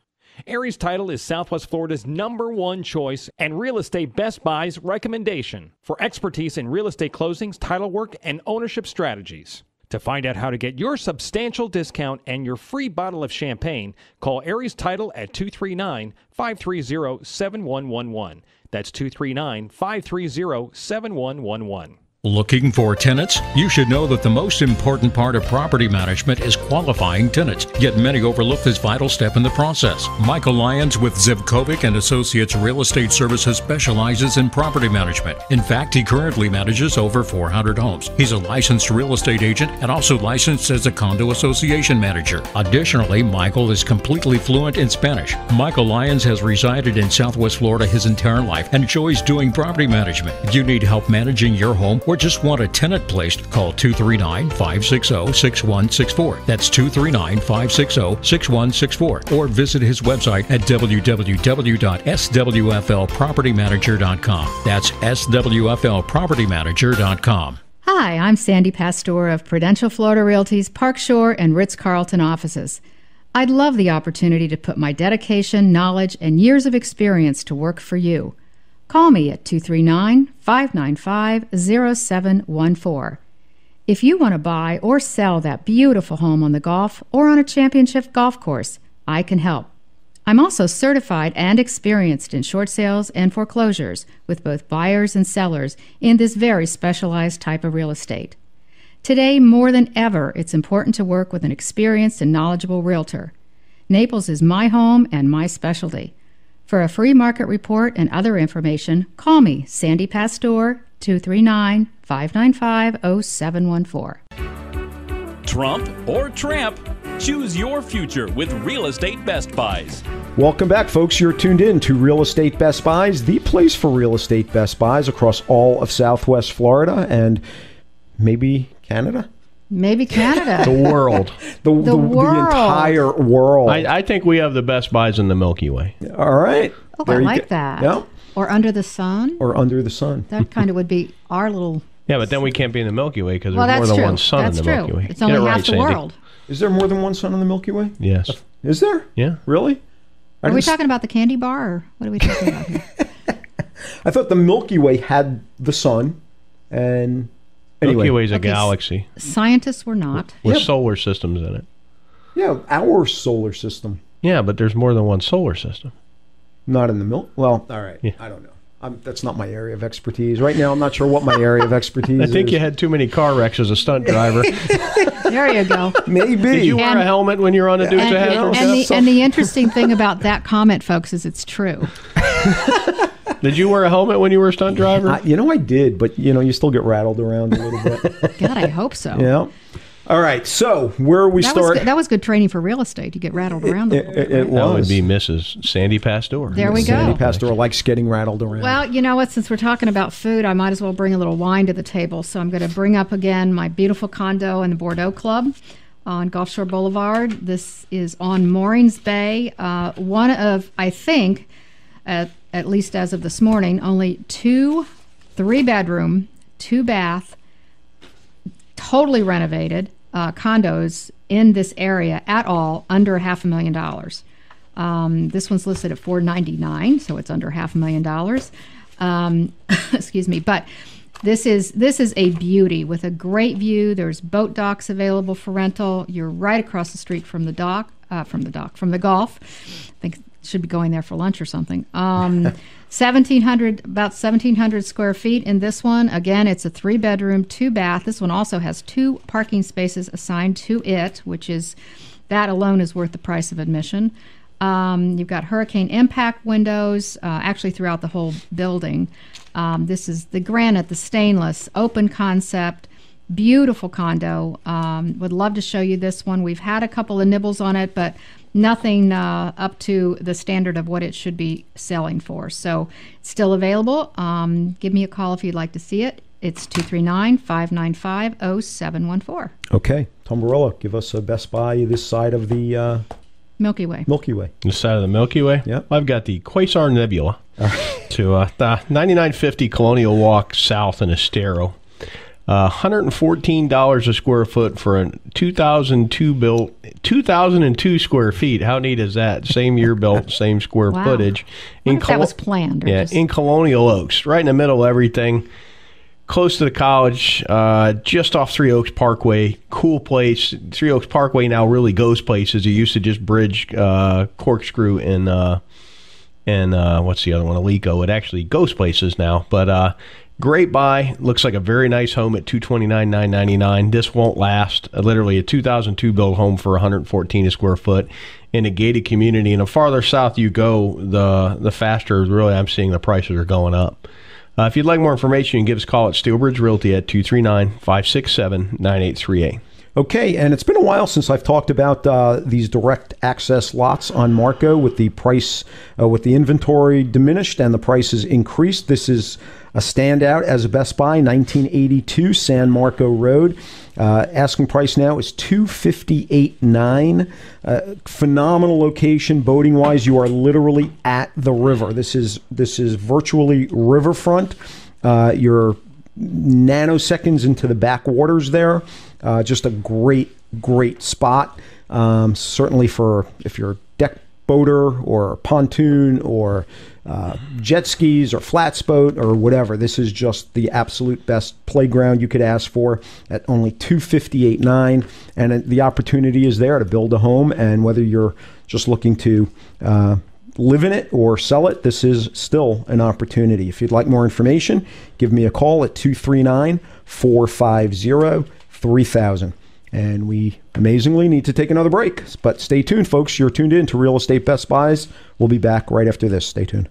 [SPEAKER 5] Aries Title is Southwest Florida's #1 choice and Real Estate Best Buy's recommendation for expertise in real estate closings, title work, and ownership strategies. To find out how to get your substantial discount and your free bottle of champagne, call Aries Title at 239-530-7111. That's 239-530-7111.
[SPEAKER 10] Looking for tenants? You should know that the most important part of property management is qualifying tenants, yet many overlook this vital step in the process. Michael Lyons with Zivkovic and Associates Real Estate Services specializes in property management. In fact, he currently manages over 400 homes. He's a licensed real estate agent and also licensed as a condo association manager. Additionally, Michael is completely fluent in Spanish. Michael Lyons has resided in Southwest Florida his entire life and enjoys doing property management. If you need help managing your home or just want a tenant placed, call 239-560-6164. That's 239-560-6164. Or visit his website at www.swflpropertymanager.com. That's swflpropertymanager.com.
[SPEAKER 4] Hi, I'm Sandy Pastor of Prudential Florida Realty's Park Shore and Ritz-Carlton offices. I'd love the opportunity to put my dedication, knowledge, and years of experience to work for you. Call me at 239-595-0714. If you want to buy or sell that beautiful home on the Gulf or on a championship golf course, I can help. I'm also certified and experienced in short sales and foreclosures with both buyers and sellers in this very specialized type of real estate. Today, more than ever, it's important to work with an experienced and knowledgeable realtor. Naples is my home and my specialty. For a free market report and other information, call me, Sandy Pastor, 239-595-0714.
[SPEAKER 1] Trump or tramp? Choose your future with Real Estate Best Buys.
[SPEAKER 2] Welcome back, folks. You're tuned in to Real Estate Best Buys, the place for real estate Best Buys across all of Southwest Florida and maybe Canada.
[SPEAKER 4] Maybe Canada.
[SPEAKER 3] The world.
[SPEAKER 2] The entire world.
[SPEAKER 3] I think we have the Best Buys in the Milky Way.
[SPEAKER 2] All right.
[SPEAKER 4] Oh, I like that.
[SPEAKER 2] Yeah.
[SPEAKER 4] Or under the sun.
[SPEAKER 2] Or under the sun.
[SPEAKER 4] That kind of would be our little...
[SPEAKER 3] Yeah, but then we can't be in the Milky Way because there's more than one sun in the Milky Way.
[SPEAKER 4] It's only half the world.
[SPEAKER 2] Is there more than one sun in the Milky Way?
[SPEAKER 3] Yes.
[SPEAKER 2] Is there?
[SPEAKER 3] Yeah.
[SPEAKER 2] Really?
[SPEAKER 4] Are we talking about the candy bar, or what are we talking about here?
[SPEAKER 2] I thought the Milky Way had the sun, and anyway.
[SPEAKER 3] Milky Way is a galaxy.
[SPEAKER 4] Scientists were not.
[SPEAKER 3] With solar systems in it.
[SPEAKER 2] Yeah, our solar system.
[SPEAKER 3] Yeah, but there's more than one solar system.
[SPEAKER 2] Not in the Milky. Well, all right. Yeah. I don't know. That's not my area of expertise. Right now, I'm not sure what my area of expertise is.
[SPEAKER 3] I think you had too many car wrecks as a stunt driver.
[SPEAKER 4] There you go.
[SPEAKER 2] Maybe.
[SPEAKER 3] Did you wear a helmet when you were on the Dukes of Hazzard?
[SPEAKER 4] And the interesting thing about that comment, folks, is it's true.
[SPEAKER 3] Did you wear a helmet when you were a stunt driver?
[SPEAKER 2] I did, but you still get rattled around a little bit.
[SPEAKER 4] God, I hope so.
[SPEAKER 2] Yeah. All right, so where we start?
[SPEAKER 4] That was good training for real estate. You get rattled around a little bit.
[SPEAKER 2] It was.
[SPEAKER 3] That would be Mrs. Sandy Pastor.
[SPEAKER 4] There we go.
[SPEAKER 2] Sandy Pastor likes getting rattled around.
[SPEAKER 4] Well, you know what? Since we're talking about food, I might as well bring a little wine to the table. So I'm going to bring up again my beautiful condo in the Bordeaux Club on Gulf Shore Boulevard. This is on Moorings Bay. One of, I think, at least as of this morning, only 2 3-bedroom, 2-bath, totally renovated condos in this area at all under $500,000. This one's listed at $499,000, so it's under $500,000. Excuse me, but this is a beauty with a great view. There's boat docks available for rental. You're right across the street from the Gulf. I think Should be going there for lunch or something. 1,700 square feet in this one. Again, it's a 3-bedroom, 2-bath. This one also has 2 parking spaces assigned to it, which is, that alone is worth the price of admission. You've got hurricane impact windows, actually throughout the whole building. This is the granite, the stainless, open concept, beautiful condo. Would love to show you this one. We've had a couple of nibbles on it, but nothing up to the standard of what it should be selling for. So it's still available. Give me a call if you'd like to see it. It's 239-595-0714.
[SPEAKER 2] Okay. Tom Barilla, give us a Best Buy this side of the
[SPEAKER 4] Milky Way.
[SPEAKER 2] Milky Way.
[SPEAKER 3] This side of the Milky Way?
[SPEAKER 2] Yep.
[SPEAKER 3] I've got the Quasar Nebula to the 9950 Colonial Walk South in Estero. $114 a square foot for a 2002 square feet. How neat is that? Same year built, same square footage.
[SPEAKER 4] That was planned.
[SPEAKER 3] In Colonial Oaks, right in the middle of everything. Close to the college, just off Three Oaks Parkway. Cool place. Three Oaks Parkway now really goes places. It used to just bridge Corkscrew and what's the other one? Alico. It actually goes places now. But great buy. Looks like a very nice home at $229,999. This won't last. Literally a 2002 built home for $114 a square foot in a gated community. And the farther south you go, the faster really I'm seeing the prices are going up. If you'd like more information, you can give us a call at Steelbridge Realty at 239-567-9838.
[SPEAKER 2] Okay, and it's been a while since I've talked about these direct access lots on Marco with the price, with the inventory diminished and the prices increased. This is a standout as a Best Buy, 1982 San Marco Road. Asking price now is $258,900. Phenomenal location, boating wise. You are literally at the river. This is virtually riverfront. You're nanoseconds into the backwaters there. Just a great spot. Certainly for if you're a deck boater or pontoon or jet skis or flats boat or whatever. This is just the absolute best playground you could ask for at only $258,900, and the opportunity is there to build a home. And whether you're just looking to live in it or sell it, this is still an opportunity. If you'd like more information, give me a call at 239-450-3000. And we amazingly need to take another break. But stay tuned, folks. You're tuned in to Real Estate Best Buys. We'll be back right after this. Stay tuned.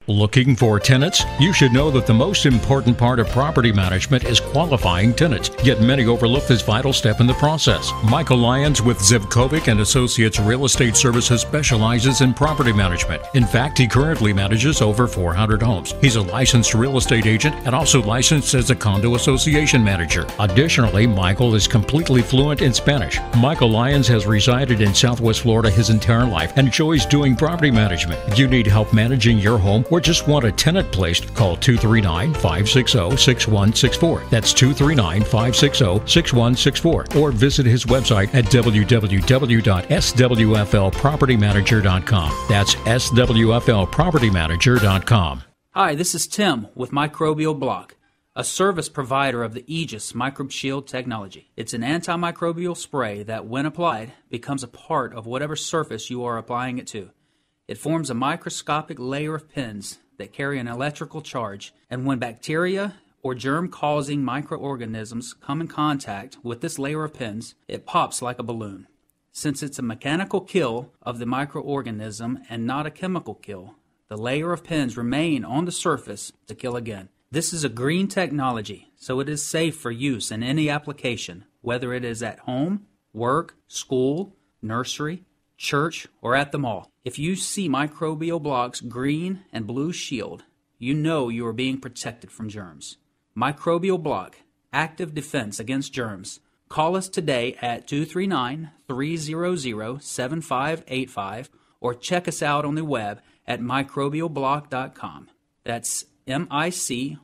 [SPEAKER 14] Looking for tenants? You should know that the most important part of property management is qualifying tenants, yet many overlook this vital step in the process. Michael Lyons with Zivkovic and Associates Real Estate Services specializes in property management. In fact, he currently manages over 400 homes. He's a licensed real estate agent and also licensed as a condo association manager. Additionally, Michael is completely fluent in Spanish. Michael Lyons has resided in Southwest Florida his entire life and enjoys doing property management. If you need help managing your home or just want a tenant placed, call 239-560-6164. That's 239-560-6164. Or visit his website at www.swflpropertymanager.com. That's swflpropertymanager.com.
[SPEAKER 11] Hi, this is Tim with Microbial Block, a service provider of the Aegis Microbe Shield technology. It's an antimicrobial spray that, when applied, becomes a part of whatever surface you are applying it to. It forms a microscopic layer of pins that carry an electrical charge, and when bacteria or germ-causing microorganisms come in contact with this layer of pins, it pops like a balloon. Since it's a mechanical kill of the microorganism and not a chemical kill, the layer of pins remain on the surface to kill again. This is a green technology, so it is safe for use in any application, whether it is at home, work, school, nursery, church, or at the mall. If you see Microbial Block's green and blue shield, you know you are being protected from germs. Microbial Block, active defense against germs. Call us today at 239-300-7585 or check us out on the web at microbialblock.com. That's MICROBIAL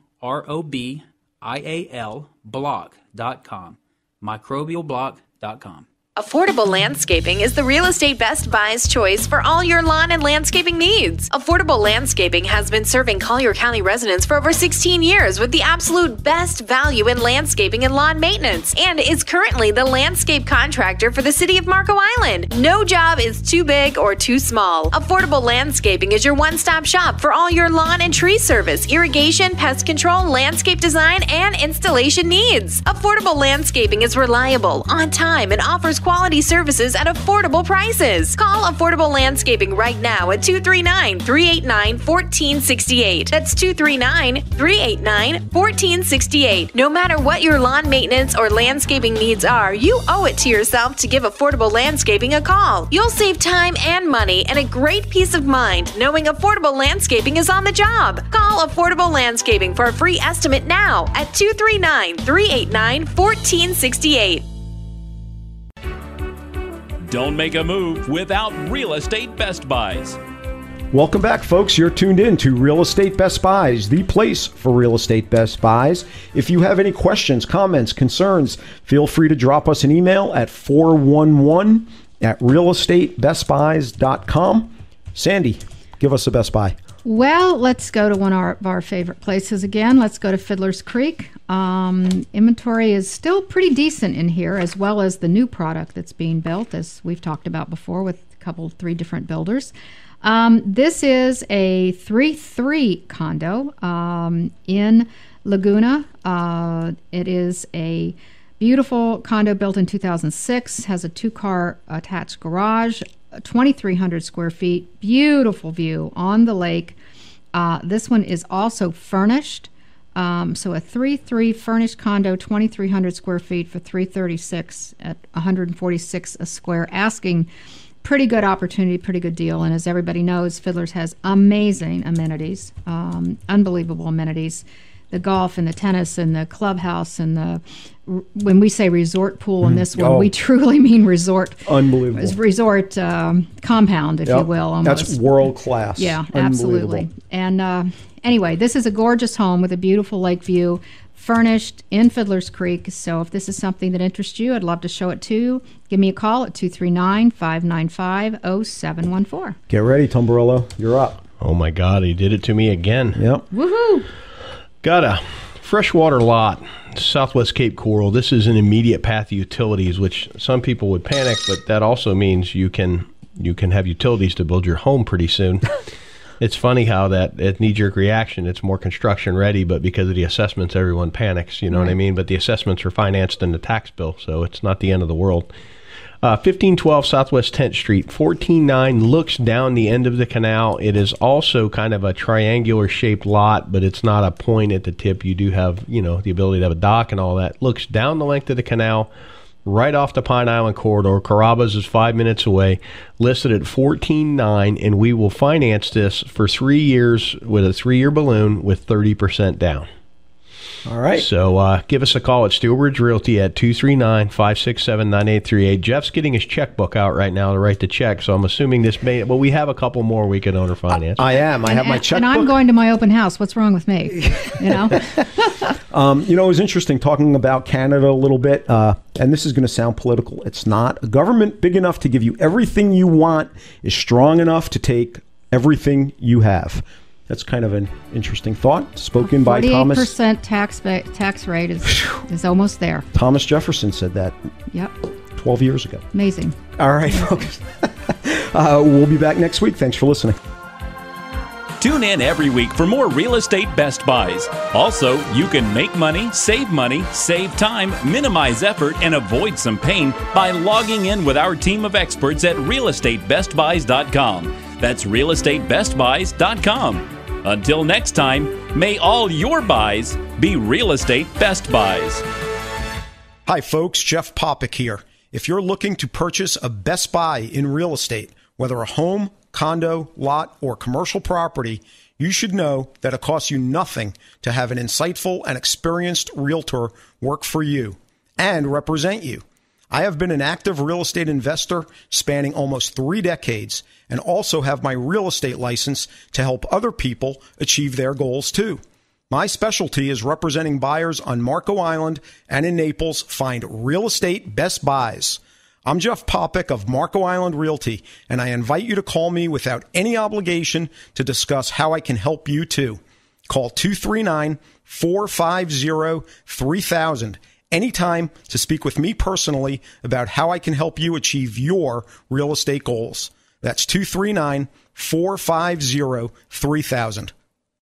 [SPEAKER 11] block.com. microbialblock.com.
[SPEAKER 6] Affordable Landscaping is the real estate Best Buy's choice for all your lawn and landscaping needs. Affordable Landscaping has been serving Collier County residents for over 16 years with the absolute best value in landscaping and lawn maintenance, and is currently the landscape contractor for the city of Marco Island. No job is too big or too small. Affordable Landscaping is your one-stop shop for all your lawn and tree service, irrigation, pest control, landscape design, and installation needs. Affordable Landscaping is reliable, on time, and offers quality services at affordable prices. Call Affordable Landscaping right now at 239-389-1468. That's 239-389-1468. No matter what your lawn maintenance or landscaping needs are, you owe it to yourself to give Affordable Landscaping a call. You'll save time and money and a great peace of mind knowing Affordable Landscaping is on the job. Call Affordable Landscaping for a free estimate now at 239-389-1468.
[SPEAKER 1] Don't make a move without Real Estate Best Buys.
[SPEAKER 2] Welcome back, folks. You're tuned in to Real Estate Best Buys, the place for real estate best buys. If you have any questions, comments, concerns, feel free to drop us an email at 411@realestatebestbuys.com. Sandy, give us a Best Buy.
[SPEAKER 4] Well, let's go to one of our favorite places again. Let's go to Fiddler's Creek. Inventory is still pretty decent in here, as well as the new product that's being built, as we've talked about before with three different builders. This is a 3-3 condo in Laguna. It is a beautiful condo built in 2006, has a 2-car attached garage, 2,300 square feet, beautiful view on the lake. This one is also furnished. So a 3-3 furnished condo, 2,300 square feet for $336 at $146 a square, asking. Pretty good opportunity, pretty good deal. And as everybody knows, Fiddler's has amazing amenities, unbelievable amenities. The golf and the tennis and the clubhouse and the, when we say resort pool in this one, we truly mean resort.
[SPEAKER 2] Unbelievable.
[SPEAKER 4] Resort compound, if you will. Almost.
[SPEAKER 2] That's world class.
[SPEAKER 4] Yeah, absolutely. And anyway, this is a gorgeous home with a beautiful lake view, furnished in Fiddler's Creek. So if this is something that interests you, I'd love to show it to you. Give me a call at 239-595-0714.
[SPEAKER 2] Get ready, Tomborello. You're up.
[SPEAKER 3] Oh, my God. He did it to me again.
[SPEAKER 2] Yep.
[SPEAKER 4] Woohoo.
[SPEAKER 3] Got a freshwater lot, Southwest Cape Coral. This is an immediate path to utilities, which some people would panic, but that also means you can have utilities to build your home pretty soon. It's funny how that knee-jerk reaction, it's more construction ready, but because of the assessments, everyone panics, you know what I mean? But the assessments are financed in the tax bill, so it's not the end of the world. 1512 Southwest 10th Street, 14.9 looks down the end of the canal. It is also kind of a triangular-shaped lot, but it's not a point at the tip. You do have, the ability to have a dock and all that. Looks down the length of the canal, right off the Pine Island corridor. Carrabba's is 5 minutes away, listed at 14.9, and we will finance this for 3 years with a 3-year balloon with 30% down.
[SPEAKER 2] All right.
[SPEAKER 3] So give us a call at Steel Ridge Realty at 239-567-9838. Jeff's getting his checkbook out right now to write the check, so I'm assuming this may... Well, we have a couple more we can owner finance.
[SPEAKER 2] I am. I have my checkbook.
[SPEAKER 4] And I'm going to my open house. What's wrong with me?
[SPEAKER 2] It was interesting talking about Canada a little bit, and this is going to sound political. It's not. A government big enough to give you everything you want is strong enough to take everything you have. That's kind of an interesting thought, spoken by Thomas.
[SPEAKER 4] 48% tax rate is almost there.
[SPEAKER 2] Thomas Jefferson said that.
[SPEAKER 4] Yep.
[SPEAKER 2] 12 years ago.
[SPEAKER 4] Amazing.
[SPEAKER 2] All right, folks. We'll be back next week. Thanks for listening.
[SPEAKER 1] Tune in every week for more Real Estate Best Buys. Also, you can make money, save time, minimize effort, and avoid some pain by logging in with our team of experts at realestatebestbuys.com. That's realestatebestbuys.com. Until next time, may all your buys be Real Estate Best Buys.
[SPEAKER 2] Hi, folks. Jeff Popick here. If you're looking to purchase a Best Buy in real estate, whether a home, condo, lot, or commercial property, you should know that it costs you nothing to have an insightful and experienced realtor work for you and represent you. I have been an active real estate investor spanning almost 3 decades and also have my real estate license to help other people achieve their goals too. My specialty is representing buyers on Marco Island and in Naples. Find Real Estate Best Buys. I'm Jeff Popick of Marco Island Realty, and I invite you to call me without any obligation to discuss how I can help you too. Call 239-450-3000 anytime to speak with me personally about how I can help you achieve your real estate goals. That's 239-450-3000.